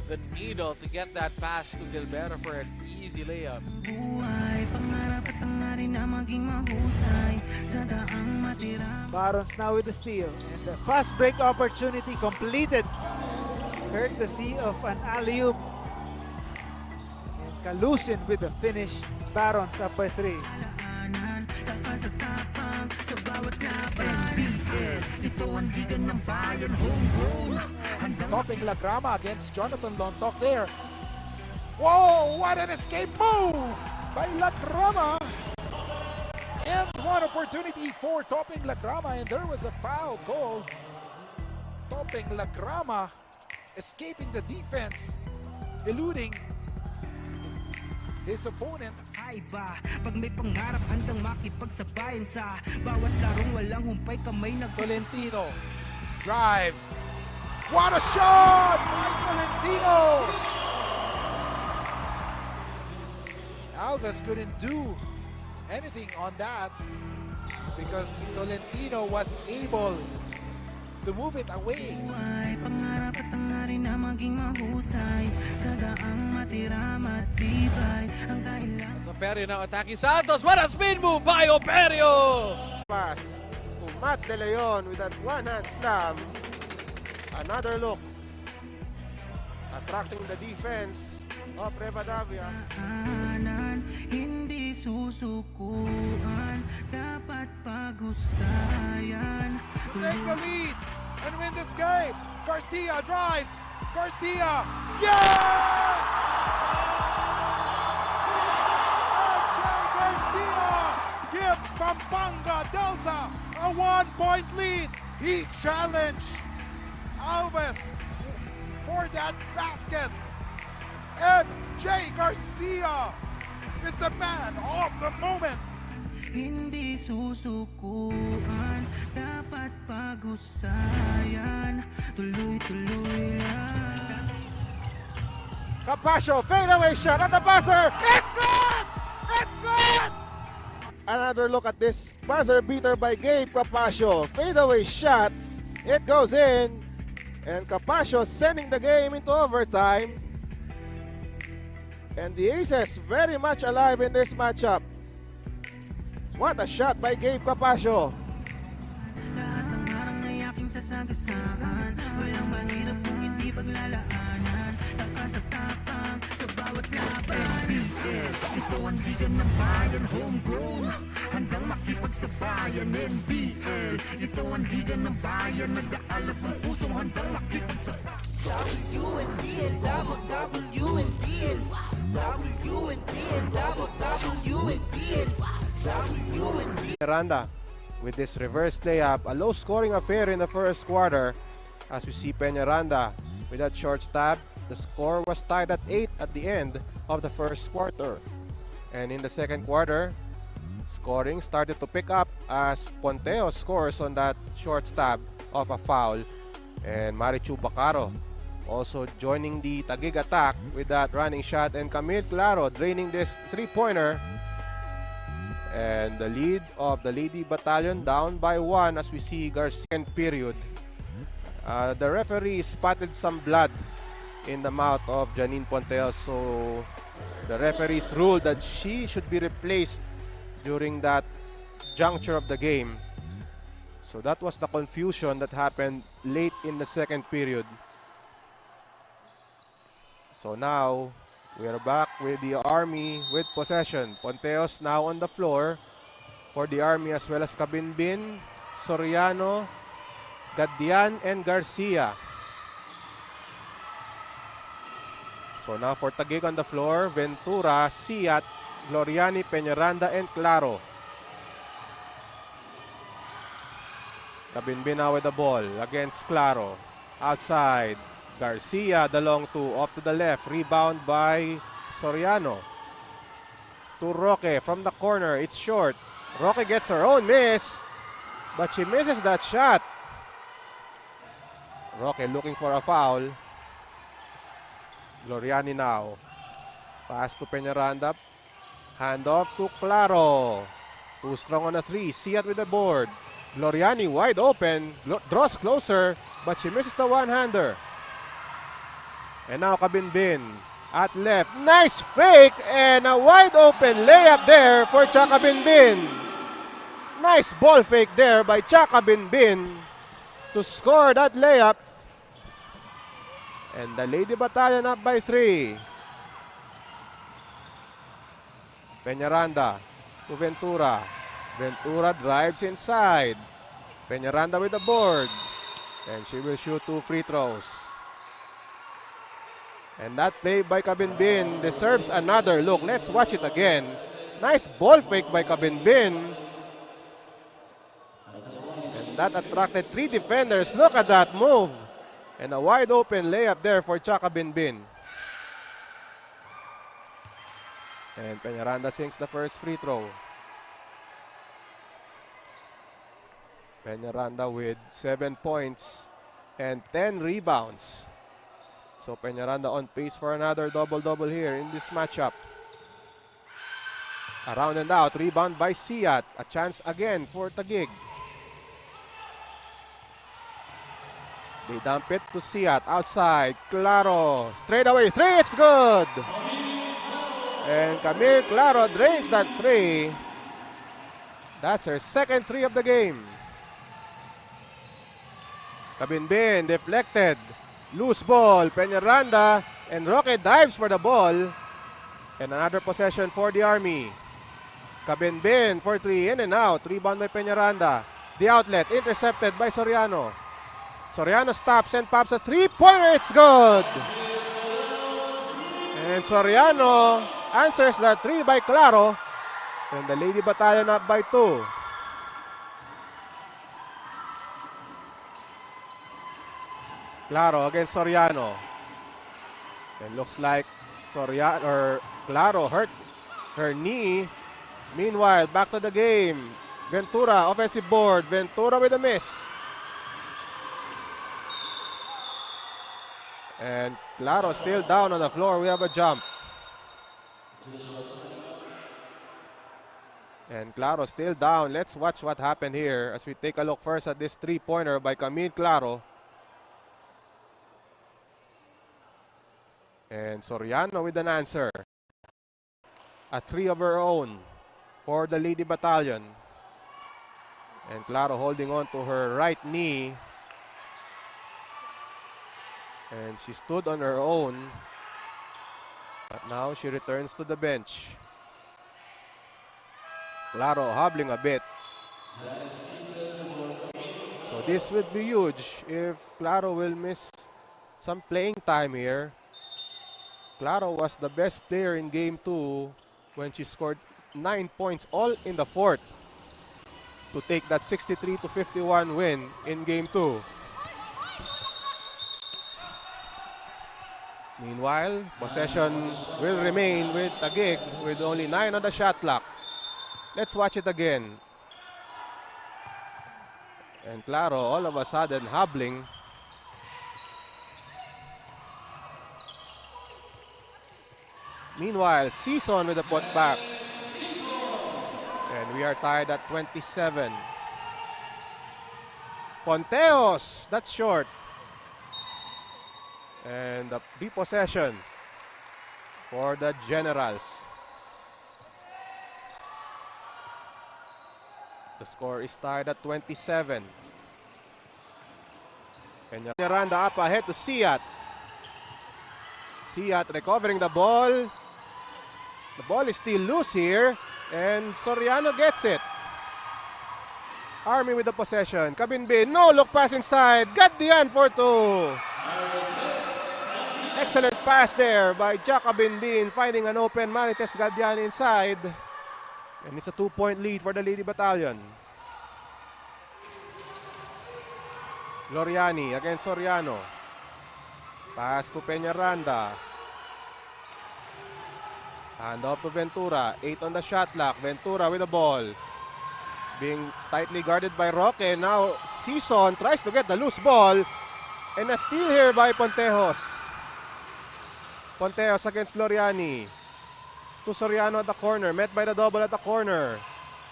the needle to get that pass to Gilberto for an easy layup. Buhay, pangarap at hangarin na maging mahusay sa daang matira. Barons now with the steal. And the fast break opportunity completed. Courtesy of an alley-oop. And Kalusin with the finish. Barons up by 3. Alaanan, lakas at tapang sa bawat laban. Ito ang digan ng bayan, homegrown. Topping Lagrama against Jonathan Lontok there. Whoa, what an escape move by Lagrama. And one opportunity for Topping Lagrama, and there was a foul called. Topping Lagrama escaping the defense, eluding his opponent. Iba, pag may pangarap handang makipagsabayan sa bawat larong walang humpay kamay na Tolentino drives. What a shot by Tolentino! Alves couldn't do anything on that because Tolentino was able to move it away. buhay, pangarap at hangarin na maging mahusay sa daang matira matibay ang kailangan. So Operio now attacking Santos. What a spin move by Operio! Pass to Matt De Leon with that one-hand slam. Another look. Attracting the defense of Rivadavia. Anan, hindi susukuan, dapat paghusayan. To take the lead and win this game. Garcia drives. Garcia. Yes! MJ Garcia gives Pampanga Delta a 1-point lead. He challenged Alves for that basket. MJ Garcia is the man of the moment. Hindi susukuan, dapat paghusayan. Tuloy-tuloy lang. Capascio, fadeaway shot at the buzzer. It's good! It's good! Another look at this buzzer beater by Gabe Capascio. Fadeaway shot. It goes in. And Capascio sending the game into overtime. And the Aces very much alive in this matchup. What a shot by Gabe Capascio. Lahat ng harang ay aking sasagasaan. Walang mahirap kung hindi paglalaanan. Lakas at tapang sa bawat laban. Ito ang digan ng bayan, homegrown. Handang makipagsabayan, NBL. Ito ang digan ng bayan, nag-aalap ng pusong handang makipagsabayan. WNBL, WNBL. WNBL. Miranda with this reverse layup, a low scoring affair in the first quarter as we see Peñaranda with that short stab. The score was tied at 8 at the end of the first quarter, and in the second quarter scoring started to pick up as Ponteo scores on that short stab of a foul, and Marichu Bacaro also joining the Taguig attack with that running shot, and Camille Claro draining this three-pointer. And the lead of the Lady Battalion down by 1 as we see Garcia period. The referee spotted some blood in the mouth of Janine Ponteo, so the referees ruled that she should be replaced during that juncture of the game. So that was the confusion that happened late in the second period. So now we are back with the Army with possession. Ponteos now on the floor for the Army, as well as Cabinbin, Soriano, Gadian, and Garcia. So now for Taguig on the floor, Ventura, Siat, Gloriani, Peñaranda, and Claro. Cabinbin now with the ball against Claro. Outside. Garcia, the long two, off to the left. Rebound by Soriano. To Roque from the corner. It's short. Roque gets her own miss, but she misses that shot. Roque looking for a foul. Gloriani now. Pass to Peñaranda. Hand off to Claro. Too strong on a 3. Siat with the board. Gloriani wide open. Draws closer, but she misses the one-hander. And now Kabinbin at left. Nice fake and a wide open layup there for Chaka Binbin. Nice ball fake there by Chaka Binbin to score that layup. And the Lady Battalion up by 3. Peñaranda to Ventura. Ventura drives inside. Peñaranda with the board. And she will shoot 2 free throws. And that play by Kabinbin deserves another look. Let's watch it again. Nice ball fake by Kabinbin. And that attracted 3 defenders. Look at that move. And a wide open layup there for Chaka Binbin. And Peñaranda sinks the first free throw. Peñaranda with 7 points and 10 rebounds. So Peñaranda on pace for another double-double here in this matchup. Around and out, rebound by Siat. A chance again for Taguig. They dump it to Siat outside. Claro, straight away, 3, it's good! And Camille Claro drains that 3. That's her second 3 of the game. Kabinbin deflected. Loose ball. Peñaranda and Roque dives for the ball. And another possession for the Army. Kabinbin for 3, in and out. Rebound by Peñaranda. The outlet intercepted by Soriano. Soriano stops and pops a 3-pointer. It's good. And Soriano answers that 3 by Claro. And the Lady Battalion up by 2. Claro against Soriano. And looks like Claro hurt her knee. Meanwhile, back to the game. Ventura, offensive board. Ventura with a miss. And Claro still down on the floor. We have a jump. And Claro still down. Let's watch what happened here as we take a look first at this 3-pointer by Camille Claro. And Soriano with an answer. A 3 of her own for the Lady Battalion. And Claro holding on to her right knee. And she stood on her own. But now she returns to the bench. Claro hobbling a bit. So this would be huge if Claro will miss some playing time here. Claro was the best player in Game 2 when she scored 9 points all in the 4th to take that 63-51 win in Game 2. Meanwhile, possession will remain with Taguig with only 9 on the shot clock. Let's watch it again. And Claro all of a sudden hobbling. Meanwhile, Season with a putback. And we are tied at 27. Ponteos, that's short. And the repossession for the Generals. The score is tied at 27. Peñaranda up ahead to Siat. Siat recovering the ball. The ball is still loose here. And Soriano gets it. Army with the possession. Kabinbin, no look pass inside. Got the hand for 2. Excellent pass there by Chaka Binbin, finding an open Marites Gadian inside. And it's a 2-point lead for the Lady Battalion. Gloriani against Soriano. Pass to Peñaranda. Hand off to Ventura. 8 on the shot clock. Ventura with the ball. Being tightly guarded by Roque. Now Season tries to get the loose ball. And a steal here by Pontejos. Ponteos against Loriani. To Soriano at the corner. Met by the double at the corner.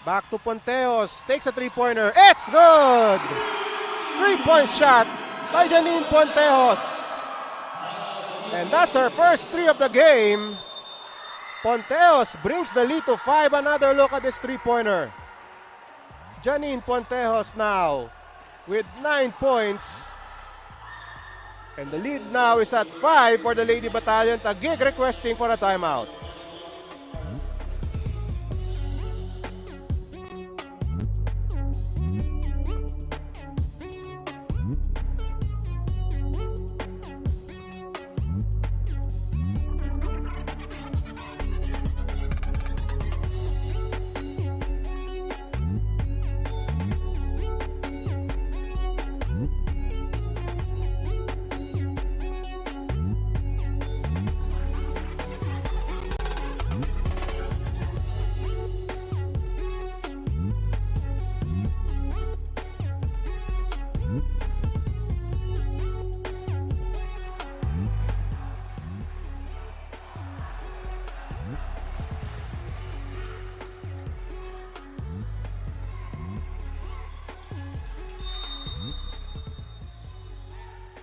Back to Ponteos. Takes a three-pointer. It's good! Three-point shot by Janine Ponteos. And that's her first three of the game. Ponteos brings the lead to 5. Another look at this three-pointer. Janine Ponteos now with 9 points. And the lead now is at 5 for the Lady Battalion. Taguig requesting for a timeout.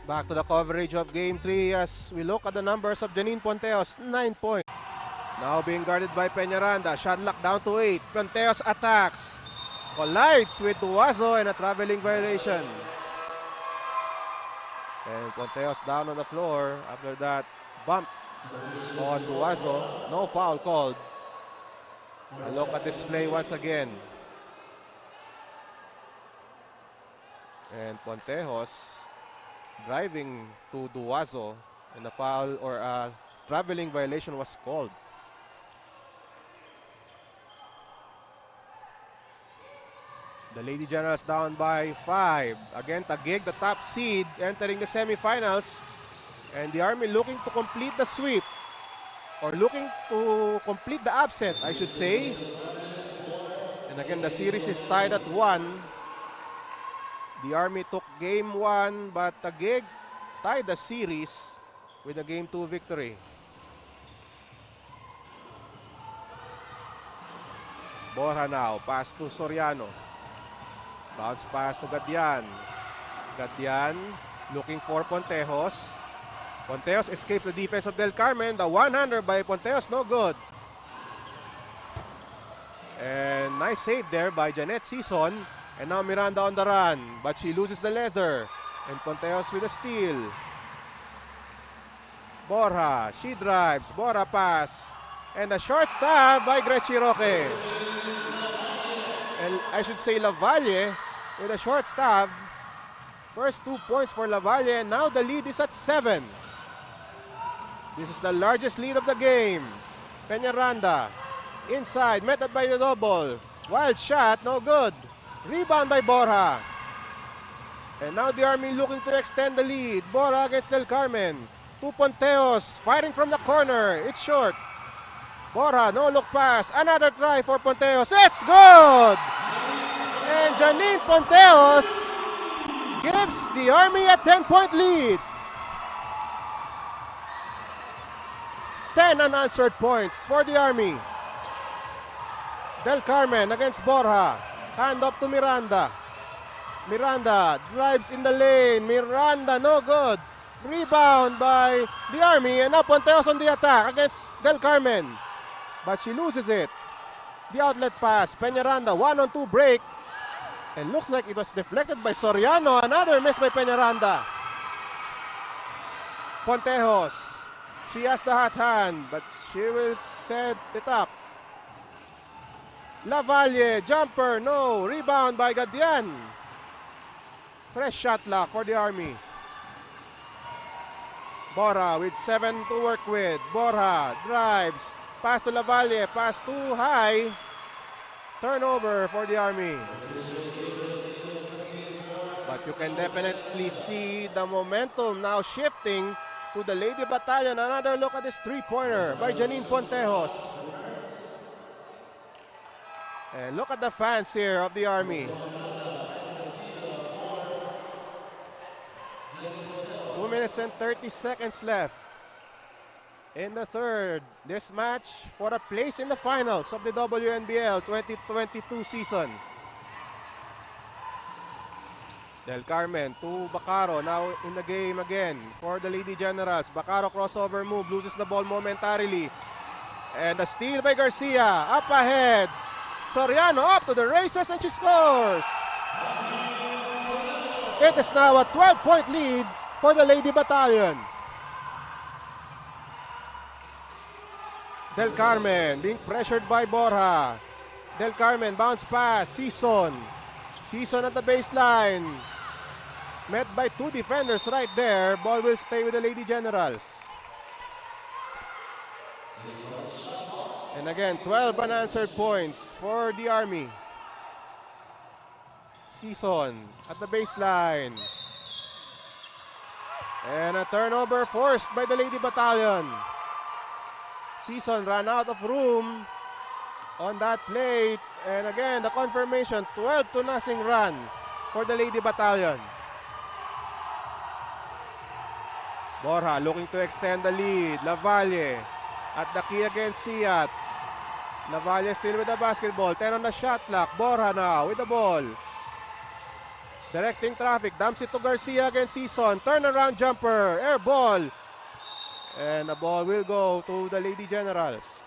Back to the coverage of Game 3 as we look at the numbers of Janine Ponteos. 9 points. Now being guarded by Peñaranda. Shot lock down to 8. Ponteos attacks. Collides with Duazo and a traveling violation. And Ponteos down on the floor. After that, bump on Duazo. No foul called. A look at this play once again. And Ponteos driving to Duazo, and a foul or a traveling violation was called. The Lady Generals down by 5. Again, Taguig, the top seed, entering the semifinals. And the Army looking to complete the sweep. Or looking to complete the upset, I should say. And again, the series is tied at 1. The Army took Game 1, but Taguig tied the series with a Game 2 victory. Borja now, pass to Soriano. Bounce pass to Gadian. Gadian looking for Ponteos. Ponteos escapes the defense of Del Carmen. The one-hander by Ponteos, no good. And nice save there by Janet Sison. And now Miranda on the run, but she loses the leather. And Ponteos with a steal. Borja, she drives. Borja pass. And a short stab by Gretchen Roque. And I should say Lavalle with a short stab. First 2 points for Lavalle, and now the lead is at 7. This is the largest lead of the game. Peñaranda, inside, met by the double. Wild shot, no good. Rebound by Borja. And now the Army looking to extend the lead. Borja against Del Carmen. To Ponteos, firing from the corner. It's short. Borja, no look pass. Another try for Ponteos. It's good! And Janine Ponteos gives the Army a 10-point lead. 10 unanswered points for the Army. Del Carmen against Borja. Hand up to Miranda. Miranda drives in the lane. Miranda, no good. Rebound by the Army. And now Ponteos on the attack against Del Carmen. But she loses it. The outlet pass. Peñaranda, 1-on-2 break. And looks like it was deflected by Soriano. Another miss by Peñaranda. Ponteos. She has the hot hand, but she will set it up. Lavalle, jumper, no. Rebound by Gadian. Fresh shot clock for the Army. Borja with 7 to work with. Borja drives. Pass to Lavalle. Pass too high. Turnover for the Army. But you can definitely see the momentum now shifting to the Lady Battalion. Another look at this three-pointer by Janine Ponteos. And look at the fans here of the Army. 2 minutes and 30 seconds left. in the third. This match for a place in the finals of the WNBL 2022 season. Del Carmen to Bacaro, now in the game again for the Lady Generals. Bacaro crossover move, loses the ball momentarily. And a steal by Garcia, up ahead. Soriano up to the races and she scores. It is now a 12-point lead for the Lady Battalion. Del Carmen being pressured by Borja. Del Carmen bounce pass, Season. Season at the baseline. Met by two defenders right there. Ball will stay with the Lady Generals. And again, 12 unanswered points for the Army. Season at the baseline. And a turnover forced by the Lady Battalion. Season ran out of room on that plate. And again, the confirmation, 12-0 run for the Lady Battalion. Borja looking to extend the lead. Lavalle at the key against Siat. Lavalle still with the basketball. 10 on the shot clock. Borja now with the ball. Directing traffic. Dumps it to Garcia against Season. Turnaround jumper. Air ball. And the ball will go to the Lady Generals.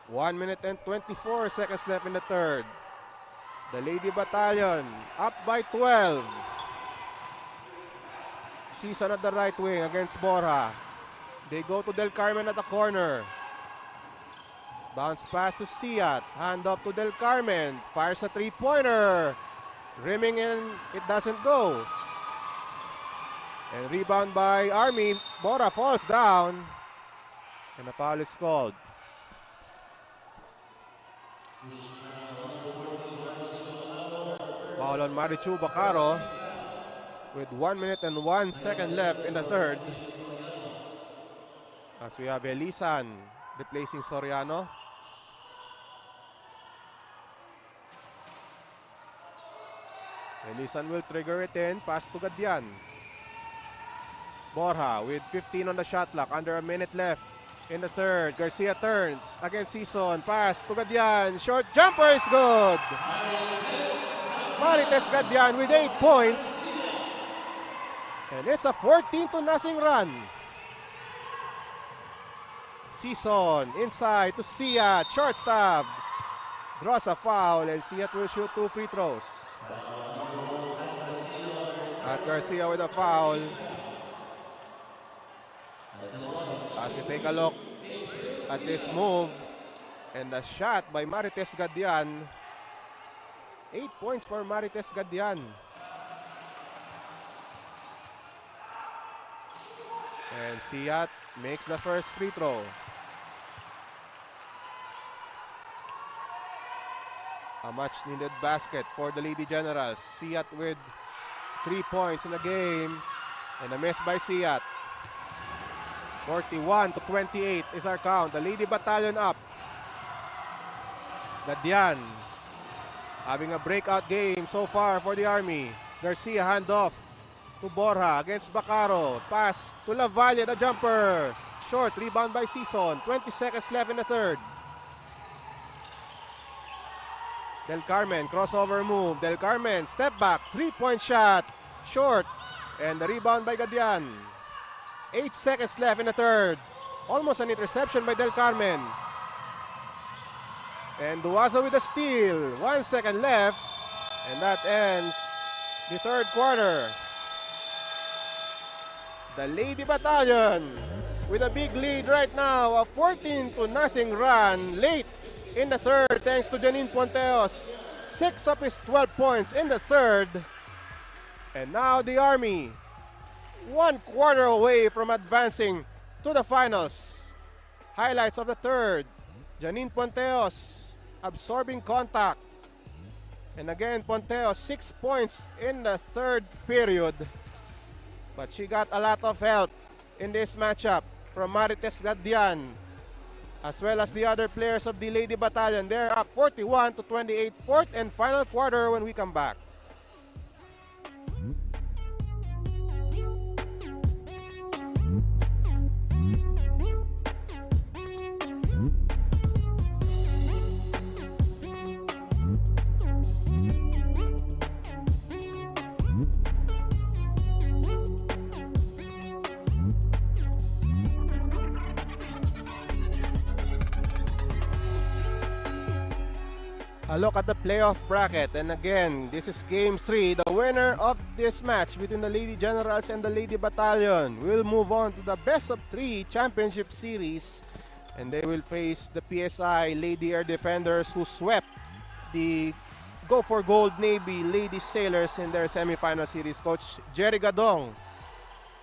1 minute and 24 seconds left in the third. The Lady Battalion up by 12. Season at the right wing against Borja. They go to Del Carmen at the corner. Bounce pass to Siat. Hand up to Del Carmen. Fires a three-pointer. Rimming in, it doesn't go. And rebound by Army. Borja falls down. And a foul is called. Foul on Marichu Bacaro with 1 minute and 1 second left in the third. As we have Elisan replacing Soriano. Elisan will trigger it in. Pass to Gadian. Borja with 15 on the shot clock. Under a minute left in the third. Garcia turns against Season. Pass to Gadian. Short jumper is good. Marites Gadian with 8 points. And it's a 14-0 run. Season inside to Siat. Short stab. Draws a foul and Siat will shoot 2 free throws. At Garcia with a foul. As we take a look at this move and the shot by Marites Gadian. 8 points for Marites Gadian. And Siat makes the first free throw. A much needed basket for the Lady Generals. Siat with 3 points in the game. And a miss by Siat. 41-28 is our count. The Lady Battalion up. Gadian having a breakout game so far for the Army. Garcia handoff to Borja against Bacaro. Pass to Lavalle, the jumper. Short, rebound by Season. 20 seconds left in the third. Del Carmen, crossover move. Del Carmen, step back, 3-point shot. Short, and the rebound by Gadian. 8 seconds left in the third. Almost an interception by Del Carmen. And Duazo with a steal. 1 second left. And that ends the third quarter. The Lady Battalion with a big lead right now. A 14-0 run late in the third thanks to Janine Ponteos. 6 of his 12 points in the third. And now the Army 1 quarter away from advancing to the finals. Highlights of the third. Janine Ponteos absorbing contact. And again, Ponteos 6 points in the third period. But she got a lot of help in this matchup from Marites Gadian as well as the other players of the Lady Battalion. They're up 41-28, fourth and final quarter when we come back. A look at the playoff bracket, and again, this is Game 3. The winner of this match between the Lady Generals and the Lady Battalion will move on to the Best of 3 Championship Series, and they will face the PSI Lady Air Defenders, who swept the Go for Gold Navy Lady Sailors in their semifinal series. Coach Jerry Gadong,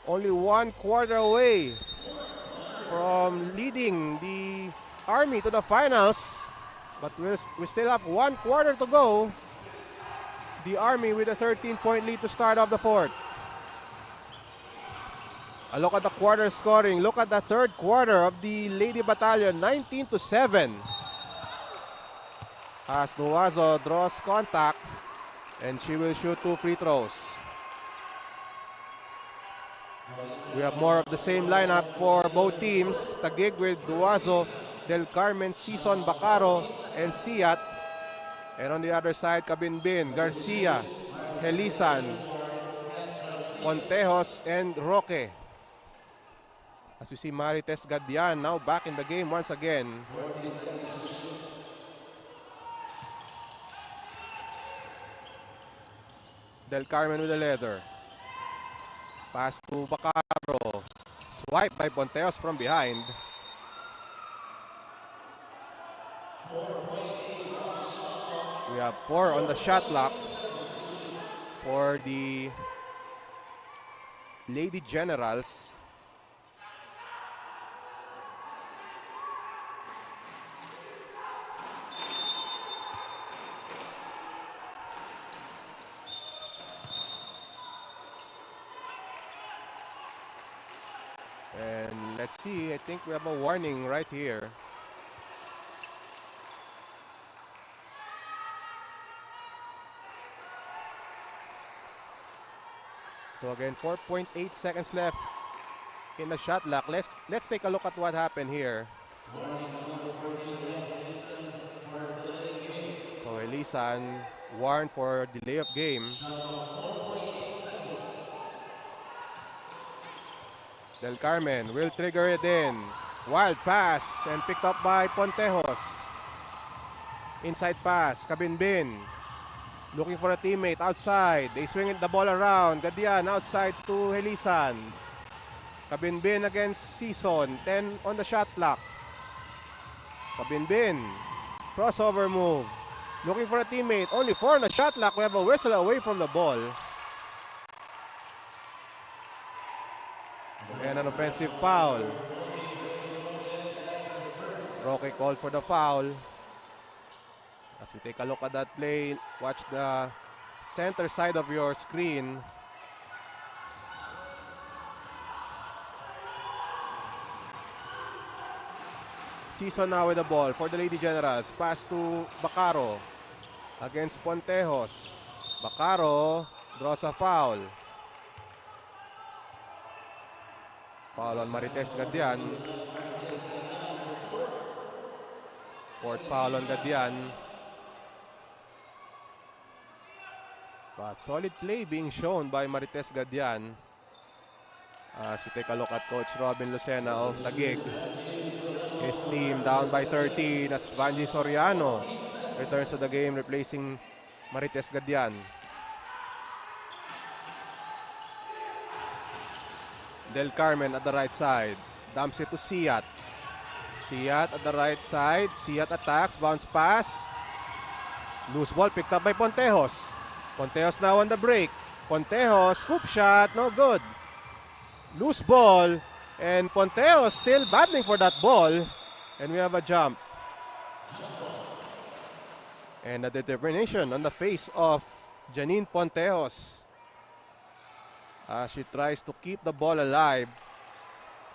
only 1 quarter away from leading the Army to the finals. But we still have 1 quarter to go. The Army with a 13-point lead to start off the fourth. A look at the quarter scoring. Look at the third quarter of the Lady Battalion, 19-7. As Nuazo draws contact, and she will shoot 2 free throws. We have more of the same lineup for both teams. Taguig with Duazo, Del Carmen, Season, Bacaro, and Siat. And on the other side, Cabinbin, Garcia, Helisan, Contejos, and Roque. As you see, Marites Gadian now back in the game once again. Del Carmen with the leather. Pass to Bacaro. Swipe by Ponteos from behind. We have 4 on the shot clock for the Lady Generals. And let's see, I think we have a warning right here. So again, 4.8 seconds left in the shot clock. Let's take a look at what happened here. So Elisan warned for delay of game. Del Carmen will trigger it in. Wild pass and picked up by Pontejos. Inside pass, Cabinbin. Looking for a teammate outside. They swing the ball around. Gadian outside to Helisan. Cabinbin against Season. 10 on the shot clock. Cabinbin. Crossover move. Looking for a teammate. Only 4 on the shot clock. We have a whistle away from the ball. And an offensive foul. Roque called for the foul. As we take a look at that play, watch the center side of your screen. Season now with the ball for the Lady Generals. Pass to Bacaro against Pontejos. Bacaro draws a foul. Foul on Marites Gadian. Fourth foul on Gadian. But solid play being shown by Marites Gadian. As we take a look at Coach Robin Lucena of Taguig. His team down by 13 as Vanji Soriano returns to the game, replacing Marites Gadian. Del Carmen at the right side. Dumps it to Siat. Siat at the right side. Siat attacks. Bounce pass. Loose ball picked up by Pontejos. Pontejos now on the break. Pontejos, scoop shot. No good. Loose ball. And Pontejos still battling for that ball. And we have a jump. And a determination on the face of Janine Pontejos. She tries to keep the ball alive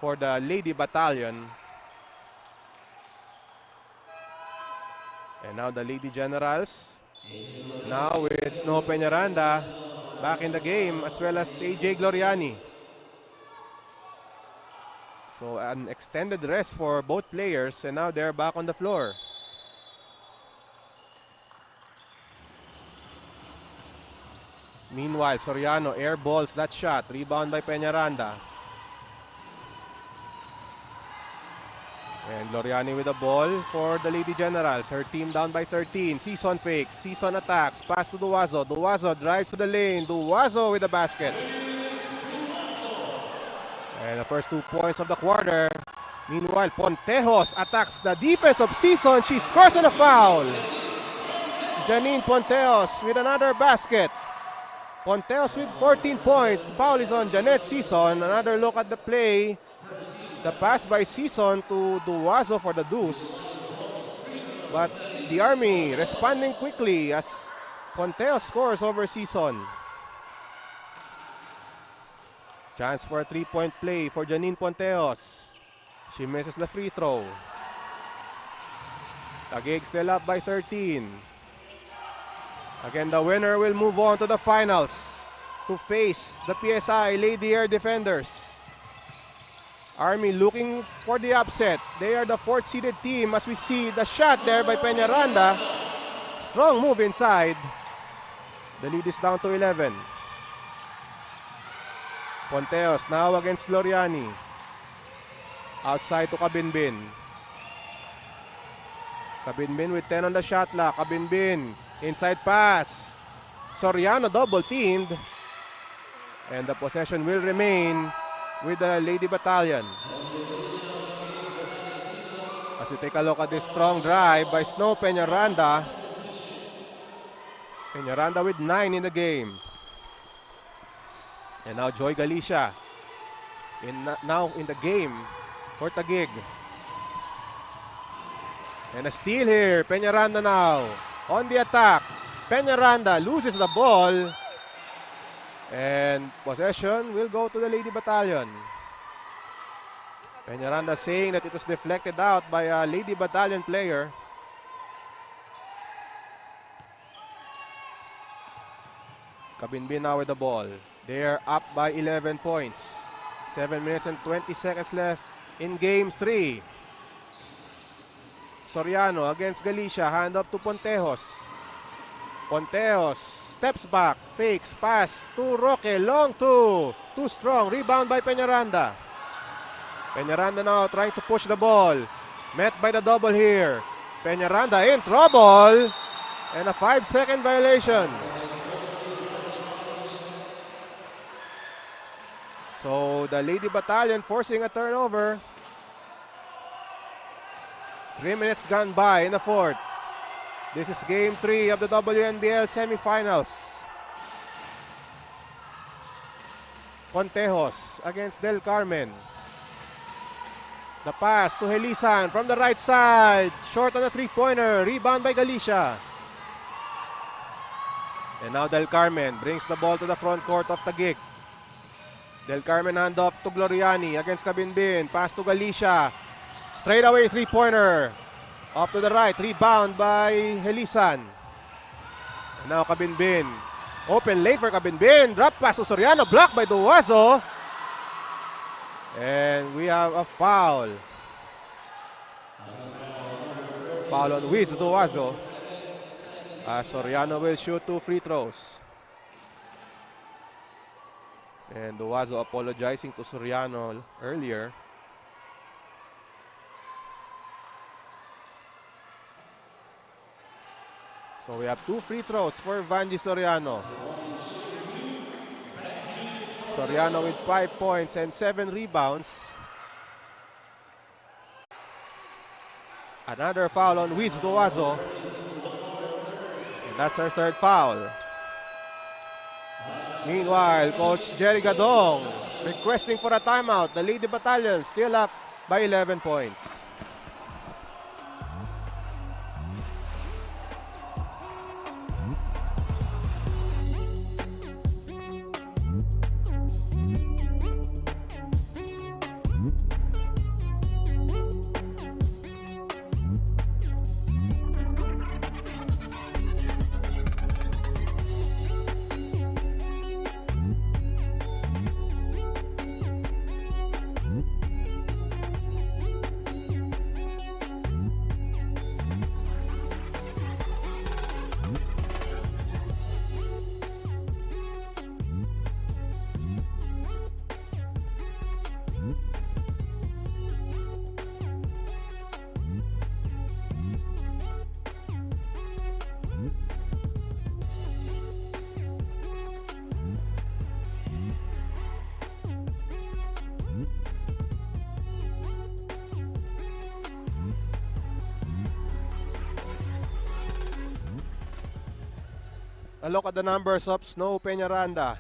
for the Lady Battalion. And now the Lady Generals. Now with Snow Peñaranda back in the game, as well as AJ Gloriani. So an extended rest for both players, and now they're back on the floor. Meanwhile, Soriano airballs that shot. Rebound by Peñaranda. And Gloriani with the ball for the Lady Generals. Her team down by 13. Season fakes. Season attacks. Pass to Duwazo. Duwazo drives to the lane. Duwazo with the basket. And the first 2 points of the quarter. Meanwhile, Pontejos attacks the defense of Season. She scores on a foul. Janine Pontejos with another basket. Pontejos with 14 points. The foul is on Janet Season. Another look at the play. The pass by Season to Duwazo for the deuce. But the Army responding quickly as Pontejos scores over Season. Chance for a three-point play for Janine Pontejos. She misses the free throw. Taguig still up by 13. Again, the winner will move on to the finals to face the PSI Lady Air Defenders. Army looking for the upset. They are the 4th seeded team as we see the shot there by Peñaranda. Strong move inside. The lead is down to 11. Pontejos now against Gloriani. Outside to Kabinbin. Kabinbin with 10 on the shot clock. Kabinbin, inside pass. Soriano double teamed. And the possession will remain with the Lady Battalion. As we take a look at this strong drive by Snow Peñaranda. Peñaranda with 9 in the game. And now Joy Galicia now in the game for Taguig. And a steal here. Peñaranda now on the attack. Peñaranda loses the ball. And possession will go to the Lady Battalion. Peñaranda saying that it was deflected out by a Lady Battalion player. Kabinbin now with the ball. They are up by 11 points. 7 minutes and 20 seconds left in game 3. Soriano against Galicia. Hand up to Pontejos. Pontejos steps back. Fakes. Pass to Roque. Long two. Too strong. Rebound by Peñaranda. Peñaranda now trying to push the ball. Met by the double here. Peñaranda in trouble. And a 5-second violation. So the Lady Battalion forcing a turnover. 3 minutes gone by in the 4th. This is game 3 of the WNBL semifinals. Pontejos against Del Carmen. The pass to Helisan from the right side. Short on the three-pointer. Rebound by Galicia. And now Del Carmen brings the ball to the front court of Taguig. Del Carmen hand off to Gloriani against Kabinbin. Pass to Galicia. Straight away three-pointer. Off to the right. Rebound by Helisan. And now Kabinbin. Open lane for Kabinbin. Drop pass to Soriano. Blocked by Duwazo. And we have a foul. Foul on Wiz Duwazo. Soriano will shoot 2 free throws. And Duwazo apologizing to Soriano earlier. So we have 2 free throws for Vanji Soriano. Soriano with 5 points and 7 rebounds. Another foul on Wiz Duwazo. And that's her 3rd foul. Meanwhile, Coach Jerry Gadong requesting for a timeout. The Lady Battalion still up by 11 points. A look at the numbers of Snow Peñaranda.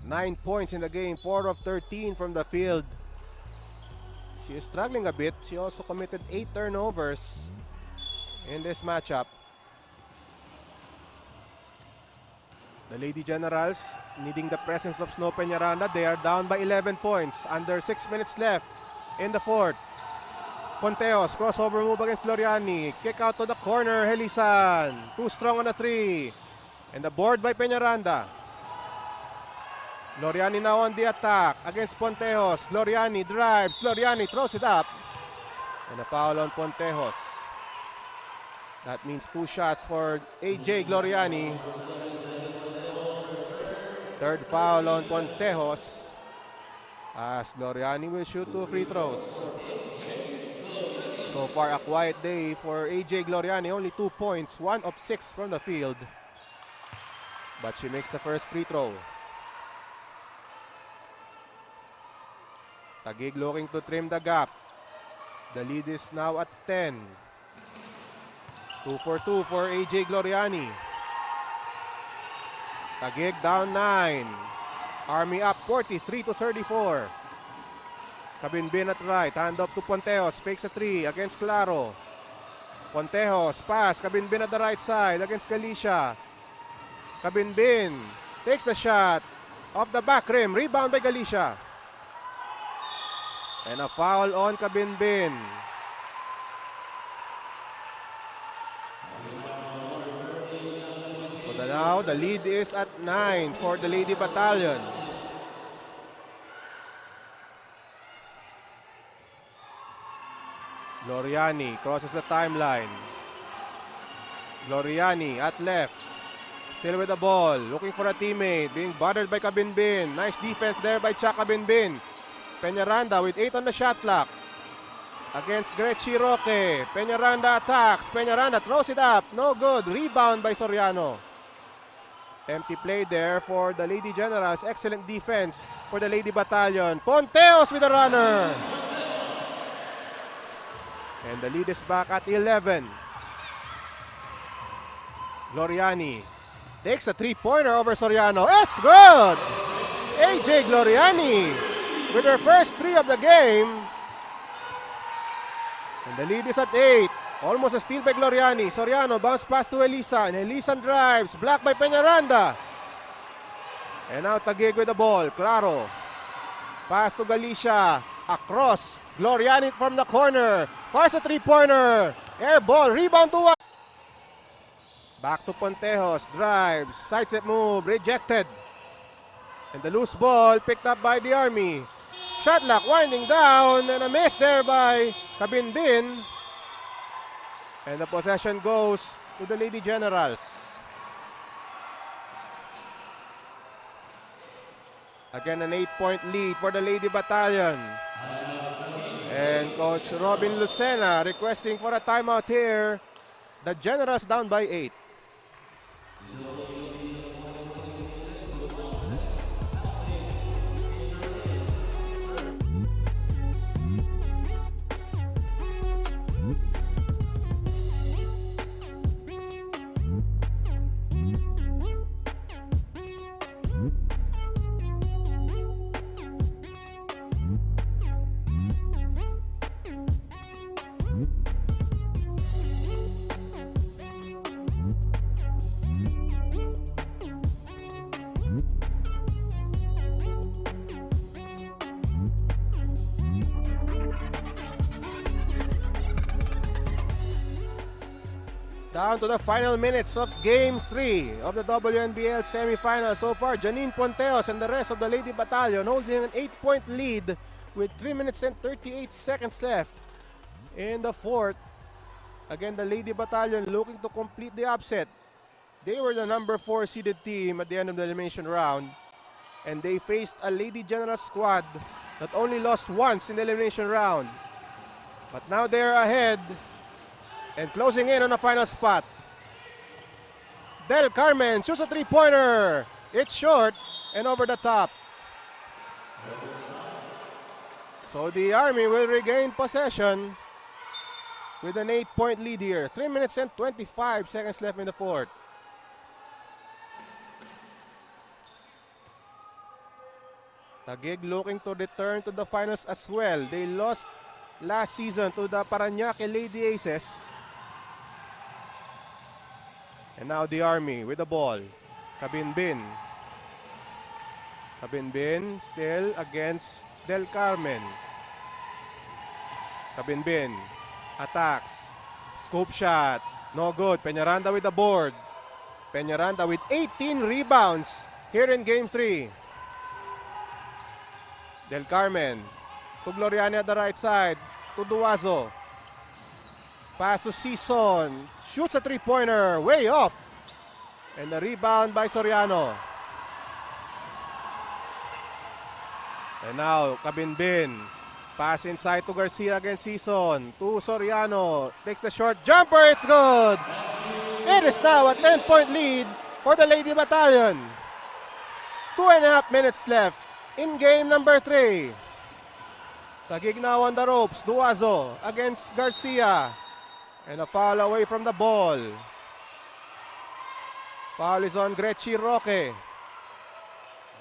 9 points in the game, 4 of 13 from the field. She is struggling a bit. She also committed 8 turnovers in this matchup. The Lady Generals needing the presence of Snow Peñaranda. They are down by 11 points. Under 6 minutes left in the fourth. Ponteos, crossover move against Loriani. Kick out to the corner, Helisan. Too strong on the three. And the board by Peñaranda. Loriani now on the attack against Ponteos. Loriani drives. Loriani throws it up. And a foul on Ponteos. That means 2 shots for AJ Gloriani. Third foul on Ponteos. As Gloriani will shoot 2 free throws. So far a quiet day for AJ Gloriani. Only 2 points. 1 of 6 from the field. But she makes the first free throw. Taguig looking to trim the gap. The lead is now at 10. 2 for 2 for AJ Gloriani. Taguig down 9. Army up 43-34. Kabinbin at right. Hand off to Ponteos. Fakes a 3 against Claro. Ponteos pass. Kabinbin at the right side against Galicia. Kabinbin takes the shot off the back rim. Rebound by Galicia. And a foul on Kabinbin. So now the lead is at 9 for the Lady Battalion. Gloriani crosses the timeline. Gloriani at left. Still with the ball. Looking for a teammate. Being bothered by Kabinbin. Nice defense there by Chuck Kabinbin. Peñaranda with 8 on the shot clock. Against Gretchen Roque. Peñaranda attacks. Peñaranda throws it up. No good. Rebound by Soriano. Empty play there for the Lady Generals. Excellent defense for the Lady Battalion. Ponteos with a runner. And the lead is back at 11. Gloriani takes a 3-pointer over Soriano. It's good! AJ Gloriani with her first 3 of the game. And the lead is at 8. Almost a steal by Gloriani. Soriano bounce pass to Elisan. Elisan drives. Blocked by Peñaranda. And now Taguig with the ball. Claro. Pass to Galicia. Across. Gloriani from the corner. Fires a 3-pointer. Air ball. Rebound to us. Back to Ponteos. Drives. Sidestep move. Rejected. And the loose ball picked up by the Army. Shot clock winding down. And a miss there by Kabinbin. And the possession goes to the Lady Generals. Again, an 8-point lead for the Lady Battalion. And Coach Robin Lucena requesting for a timeout here. The Generals down by 8. Down to the final minutes of Game 3 of the WNBL Semifinals. So far, Janine Ponteos and the rest of the Lady Battalion holding an 8-point lead with 3 minutes and 38 seconds left in the fourth. Again, the Lady Battalion looking to complete the upset. They were the number 4 seeded team at the end of the elimination round. And they faced a Lady General squad that only lost once in the elimination round. But now they're ahead and closing in on the final spot. Del Carmen shoots a 3-pointer. It's short and over the top. So the Army will regain possession with an 8-point lead here. 3 minutes and 25 seconds left in the fourth. Taguig looking to return to the finals as well. They lost last season to the Parañaque Lady Aces. And now the Army with the ball. Kabinbin. Kabinbin still against Del Carmen. Kabinbin attacks. Scoop shot. No good. Peñaranda with the board. Peñaranda with 18 rebounds here in game 3. Del Carmen to Gloriani at the right side. To Duazo. Pass to Sison. Shoots a three-pointer. Way off. And the rebound by Soriano. And now, Kabinbin. Pass inside to Garcia against Sison. To Soriano. Takes the short jumper. It's good. It is now a 10-point lead for the Lady Battalion. 2.5 minutes left in game number 3. Taguig now on the ropes. Duazo against Garcia. And a foul away from the ball. Foul is on Grechi Roque.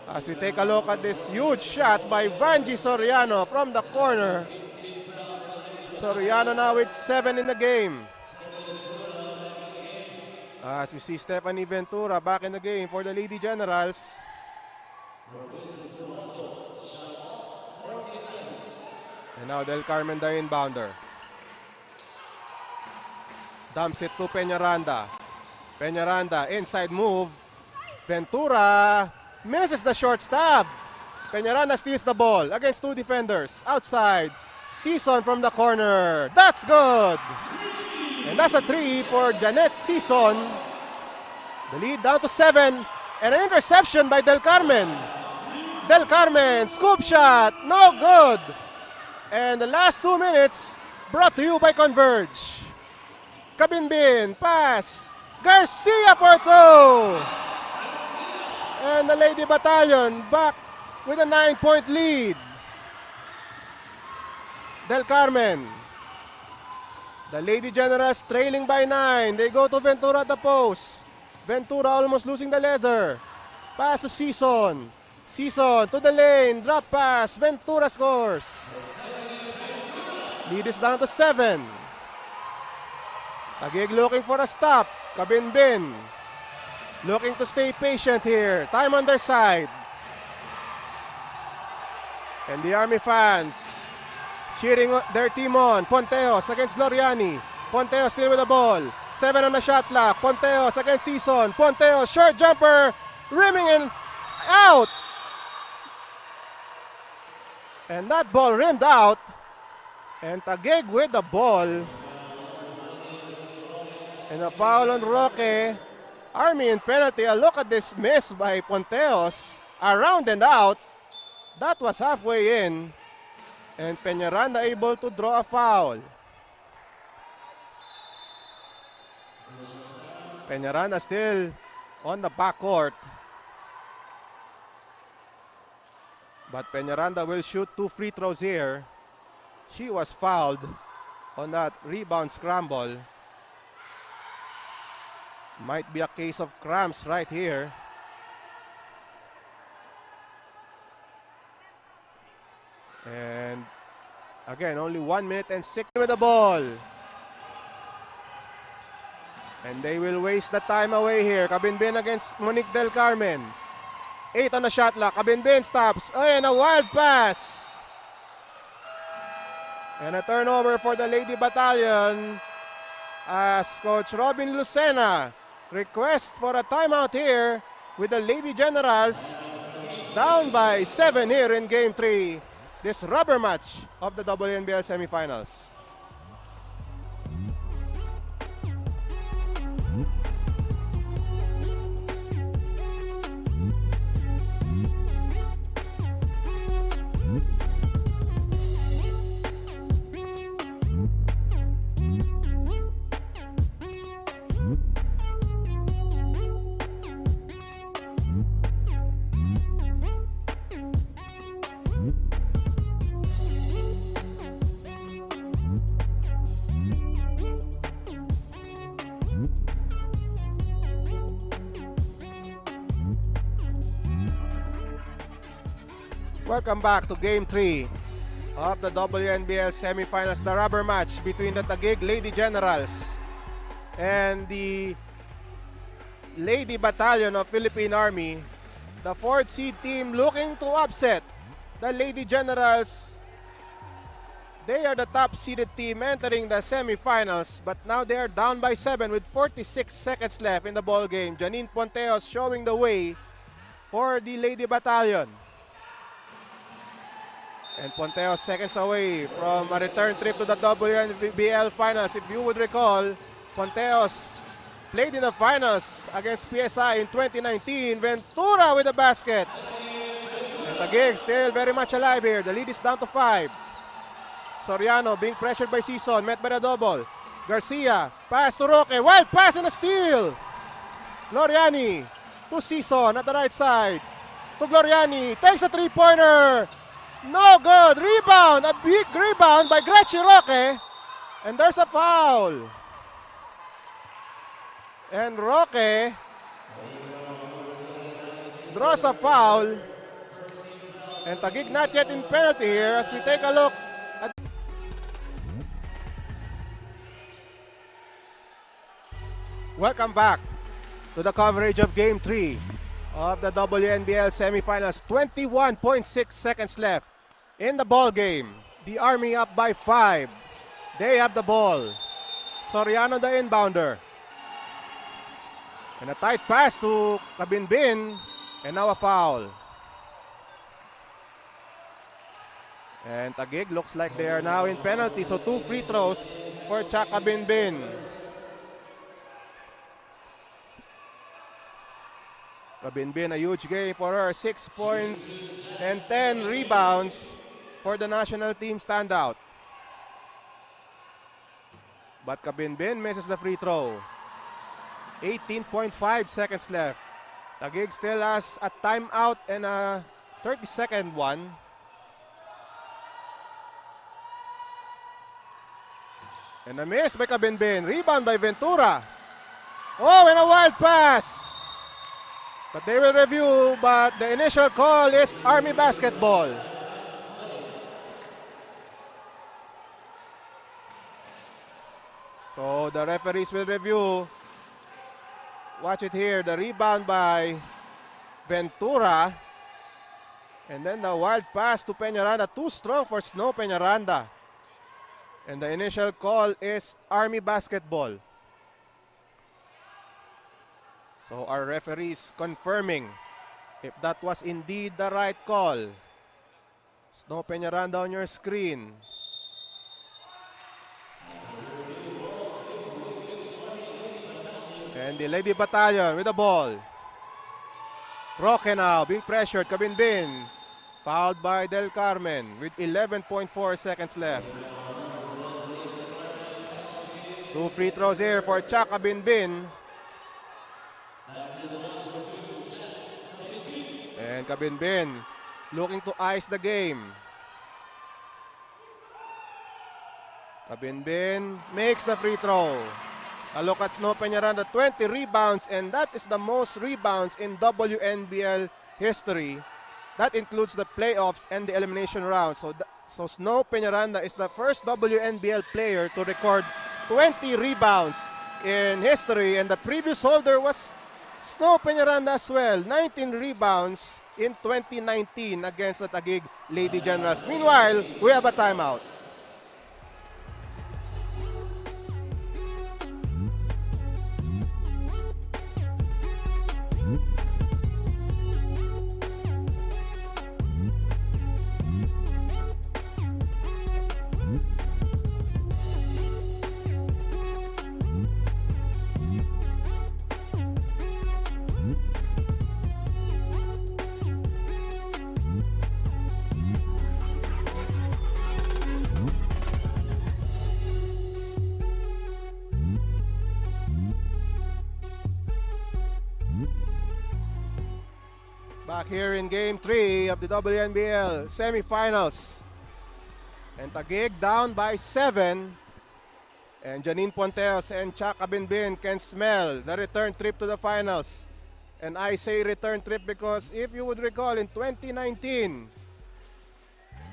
As we take a look at this huge shot by Vanji Soriano from the corner. Soriano now with 7 in the game. As we see Stephanie Ventura back in the game for the Lady Generals. And now Del Carmen the inbounder. Dumps it to Peñaranda. Peñaranda, inside move. Ventura misses the short stab. Peñaranda steals the ball against 2 defenders. Outside, Sison from the corner. That's good. And that's a 3 for Janet Sison. The lead down to 7. And an interception by Del Carmen. Del Carmen, scoop shot, no good. And the last 2 minutes brought to you by Converge. Kabinbin, pass. Garcia for 2. And the Lady Battalion back with a 9-point lead. Del Carmen. The Lady Generals trailing by 9. They go to Ventura at the post. Ventura almost losing the leather. Pass to Sison. Sison to the lane. Drop pass. Ventura scores. Lead is down to 7. Taguig looking for a stop. Kabinbin looking to stay patient here. Time on their side. And the Army fans cheering their team on. Ponteos against Gloriani. Ponteos still with the ball. 7 on the shot clock. Ponteos against Sison. Ponteos, short jumper. Rimming in out. And that ball rimmed out. And Taguig with the ball. And a foul on Roque. Army in penalty. A look at this miss by Ponteos. Around and out. That was halfway in. And Peñaranda able to draw a foul. Peñaranda still on the backcourt. But Peñaranda will shoot 2 free throws here. She was fouled on that rebound scramble. Might be a case of cramps right here. And again, only 1 minute and 6 with the ball. And they will waste the time away here. Kabinbin against Monique Del Carmen. 8 on the shot clock. Kabinbin stops. And a wild pass. And a turnover for the Lady Battalion as Coach Robin Lucena requests for a timeout here with the Lady Generals down by 7 here in Game 3. This rubber match of the WNBL Semifinals. Welcome back to Game 3 of the WNBL Semifinals, the rubber match between the Taguig Lady Generals and the Lady Battalion of Philippine Army. The 4th seed team looking to upset the Lady Generals. They are the top seeded team entering the semifinals, but now they are down by 7 with 46 seconds left in the ball game. Janine Ponteos showing the way for the Lady Battalion. And Ponteos seconds away from a return trip to the WNBL Finals. If you would recall, Ponteos played in the finals against PSI in 2019. Ventura with the basket. And Taguig still very much alive here. The lead is down to 5. Soriano being pressured by Season, met by the double. Garcia, pass to Roque, wild pass and a steal. Gloriani to Season at the right side. To Gloriani, takes a three-pointer. No good, rebound, a big rebound by Gretchen Roque. And there's a foul. And Roque draws a foul. And Taguig not yet in penalty here as we take a look at Welcome back to the coverage of Game 3 of the WNBL Semifinals. 21.6 seconds left in the ball game. The Army up by 5. They have the ball. Soriano the inbounder. And a tight pass to Kabinbin. And now a foul. And Taguig looks like they are now in penalty. So 2 free throws for Chaka Binbin. Kabinbin, a huge game for her. 6 points and 10 rebounds for the national team standout. But Kabinbin misses the free throw. 18.5 seconds left. Taguig still has a timeout and a 30-second one. And a miss by Kabinbin. Rebound by Ventura. Oh, and a wild pass. But they will review, but the initial call is Army basketball. So the referees will review. Watch it here. The rebound by Ventura. And then the wild pass to Peñaranda. Too strong for Snow Peñaranda. And the initial call is Army basketball. So our referees confirming if that was indeed the right call. Snow Peñaranda on your screen. And the Lady Battalion with the ball. Roque now being pressured. Kabinbin fouled by Del Carmen with 11.4 seconds left. 2 free throws here for Chaka Binbin. And Kabinbin looking to ice the game. Kabinbin makes the free throw. A look at Snow Peñaranda, 20 rebounds, and that is the most rebounds in WNBL history. That includes the playoffs and the elimination round. So Snow Peñaranda is the first WNBL player to record 20 rebounds in history, and the previous holder was Snow Peñaranda as well. 19 rebounds in 2019 against the Taguig Lady Generals. Meanwhile, we have a timeout. Back here in Game 3 of the WNBL Semifinals. And Taguig down by 7. And Janine Ponteos and Chaka Binbin can smell the return trip to the finals. And I say return trip because if you would recall in 2019,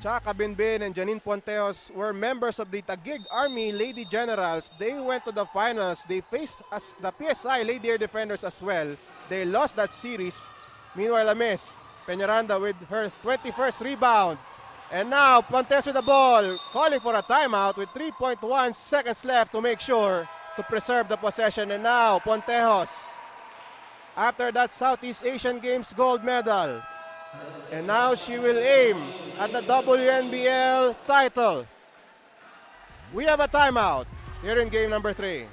Chaka Binbin and Janine Ponteos were members of the Taguig Army Lady Generals. They went to the finals. They faced the PSI Lady Air Defenders as well. They lost that series. Meanwhile, a miss. Peñaranda with her 21st rebound. And now, Ponteos with the ball, calling for a timeout with 3.1 seconds left to make sure to preserve the possession. And now, Ponteos, after that Southeast Asian Games gold medal, and now she will aim at the WNBL title. We have a timeout here in game number 3.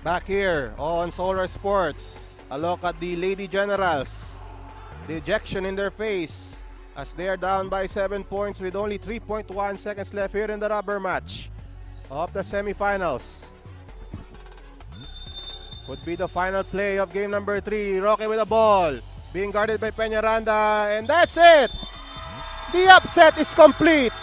Back here on Solar Sports, a look at the Lady Generals. The ejection in their face as they are down by 7 points with only 3.1 seconds left here in the rubber match of the semifinals. Would be the final play of game number 3. Roque with the ball, being guarded by Peñaranda, and that's it! The upset is complete!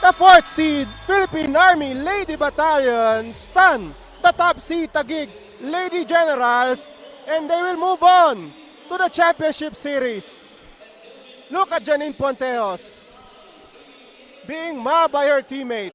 The 4th seed Philippine Army Lady Battalion stuns the top seed Taguig Lady Generals, and they will move on to the championship series. Look at Janine Ponteos being mobbed by her teammate.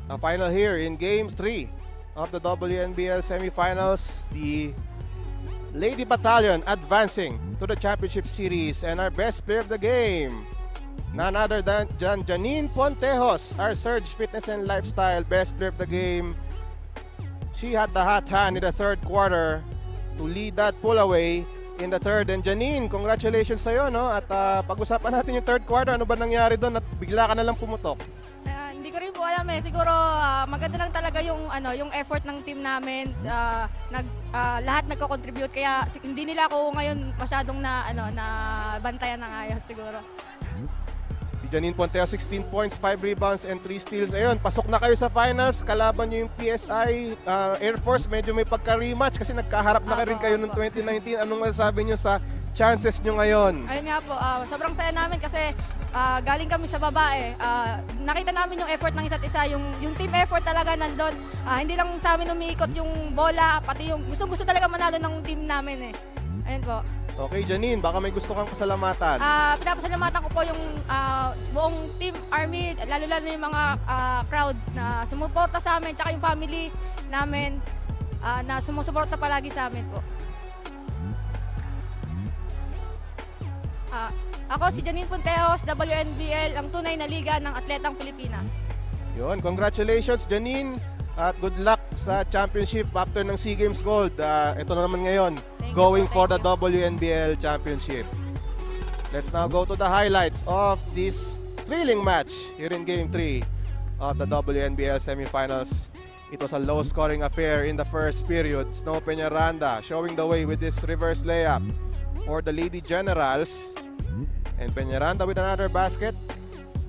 A final here in Game 3 of the WNBL semifinals. The Lady Battalion advancing to the championship series, and our best player of the game, none other than Janine Ponteos, our Surge Fitness and Lifestyle best player of the game. She had the hot hand in the third quarter to lead that pull away in the third. And Janine, congratulations sa'yo, no? At pag-usapan natin yung third quarter. Ano ba nangyari doon at bigla ka na lang pumutok? Hindi ko rin po alam eh. Siguro maganda lang talaga yung yung effort ng team namin. Lahat nagko-contribute, kaya hindi nila ako ngayon masyadong na bantayan ng ayos siguro. Janine Ponteos, 16 points, 5 rebounds, and 3 steals. Ayun, pasok na kayo sa finals. Kalaban nyo yung PSI Air Force. Medyo may pagka-rematch kasi nagkaharap na rin kayo noong 2019. Anong masasabi nyo sa chances nyo ngayon? Ayun nga po, sobrang saya namin kasi galing kami sa baba eh. Nakita namin yung effort ng isa't isa. Yung team effort talaga nandun. Hindi lang sa amin umiikot yung bola, pati yung gusto talaga manalo ng team namin eh. Ayun po. Okay, Janine, baka may gusto kang pasalamatan. Pinapasalamatan ko po yung buong Team Army, lalo-lalo yung mga crowd na sumuporta sa amin, tsaka yung family namin na sumusuporta palagi sa amin po. Ako si Janine Ponteos, WNBL, ang tunay na liga ng atletang Pilipina. Yun, congratulations Janine at good luck sa championship after ng SEA Games Gold. Ito na naman ngayon, going for the WNBL Championship. Let's now go to the highlights of this thrilling match here in Game 3 of the WNBL semifinals. It was a low-scoring affair in the first period. Snow Peñaranda showing the way with this reverse layup for the Lady Generals. And Peñaranda with another basket.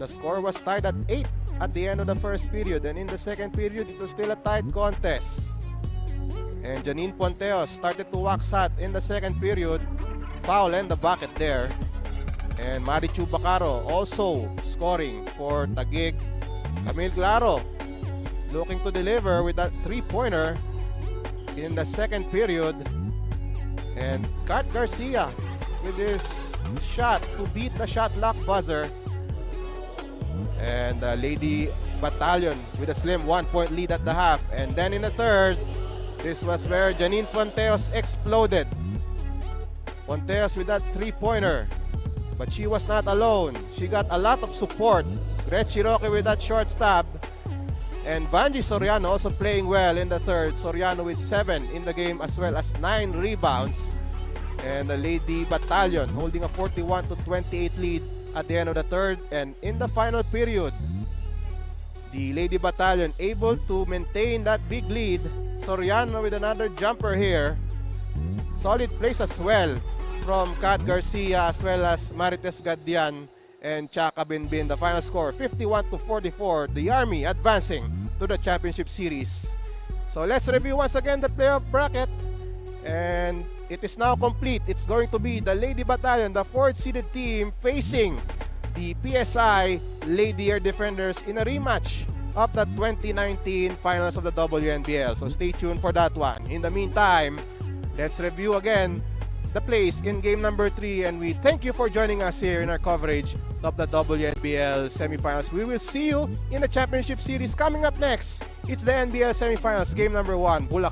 The score was tied at 8 at the end of the first period. And in the second period, it was still a tight contest. And Janine Ponteos started to wax hot in the second period. Foul and the bucket there. And Marichu Bacaro also scoring for Taguig. Camille Claro looking to deliver with that three-pointer in the second period. And Kat Garcia with his shot to beat the shot clock buzzer. And Lady Battalion with a slim 1-point lead at the half. And then in the third, this was where Janine Ponteos exploded. Ponteos with that three-pointer. But she was not alone. She got a lot of support. Gretchen Roque with that short stab. And Vanji Soriano also playing well in the third. Soriano with 7 in the game as well as 9 rebounds. And the Lady Battalion holding a 41-28 lead at the end of the third. And in the final period, the Lady Battalion able to maintain that big lead. Soriano with another jumper here. Solid plays as well from Kat Garcia as well as Marites Gadian and Chaka Binbin. The final score 51-44. The Army advancing to the championship series. So let's review once again the playoff bracket. And it is now complete. It's going to be the Lady Battalion, the 4th seeded team, facing the PSI Lady Air Defenders in a rematch of the 2019 finals of the WNBL. So stay tuned for that one. In the meantime, let's review again the plays in game number 3, and we thank you for joining us here in our coverage of the WNBL semifinals. We will see you in the championship series coming up next. It's the NBL semifinals, game number 1, Bulacan.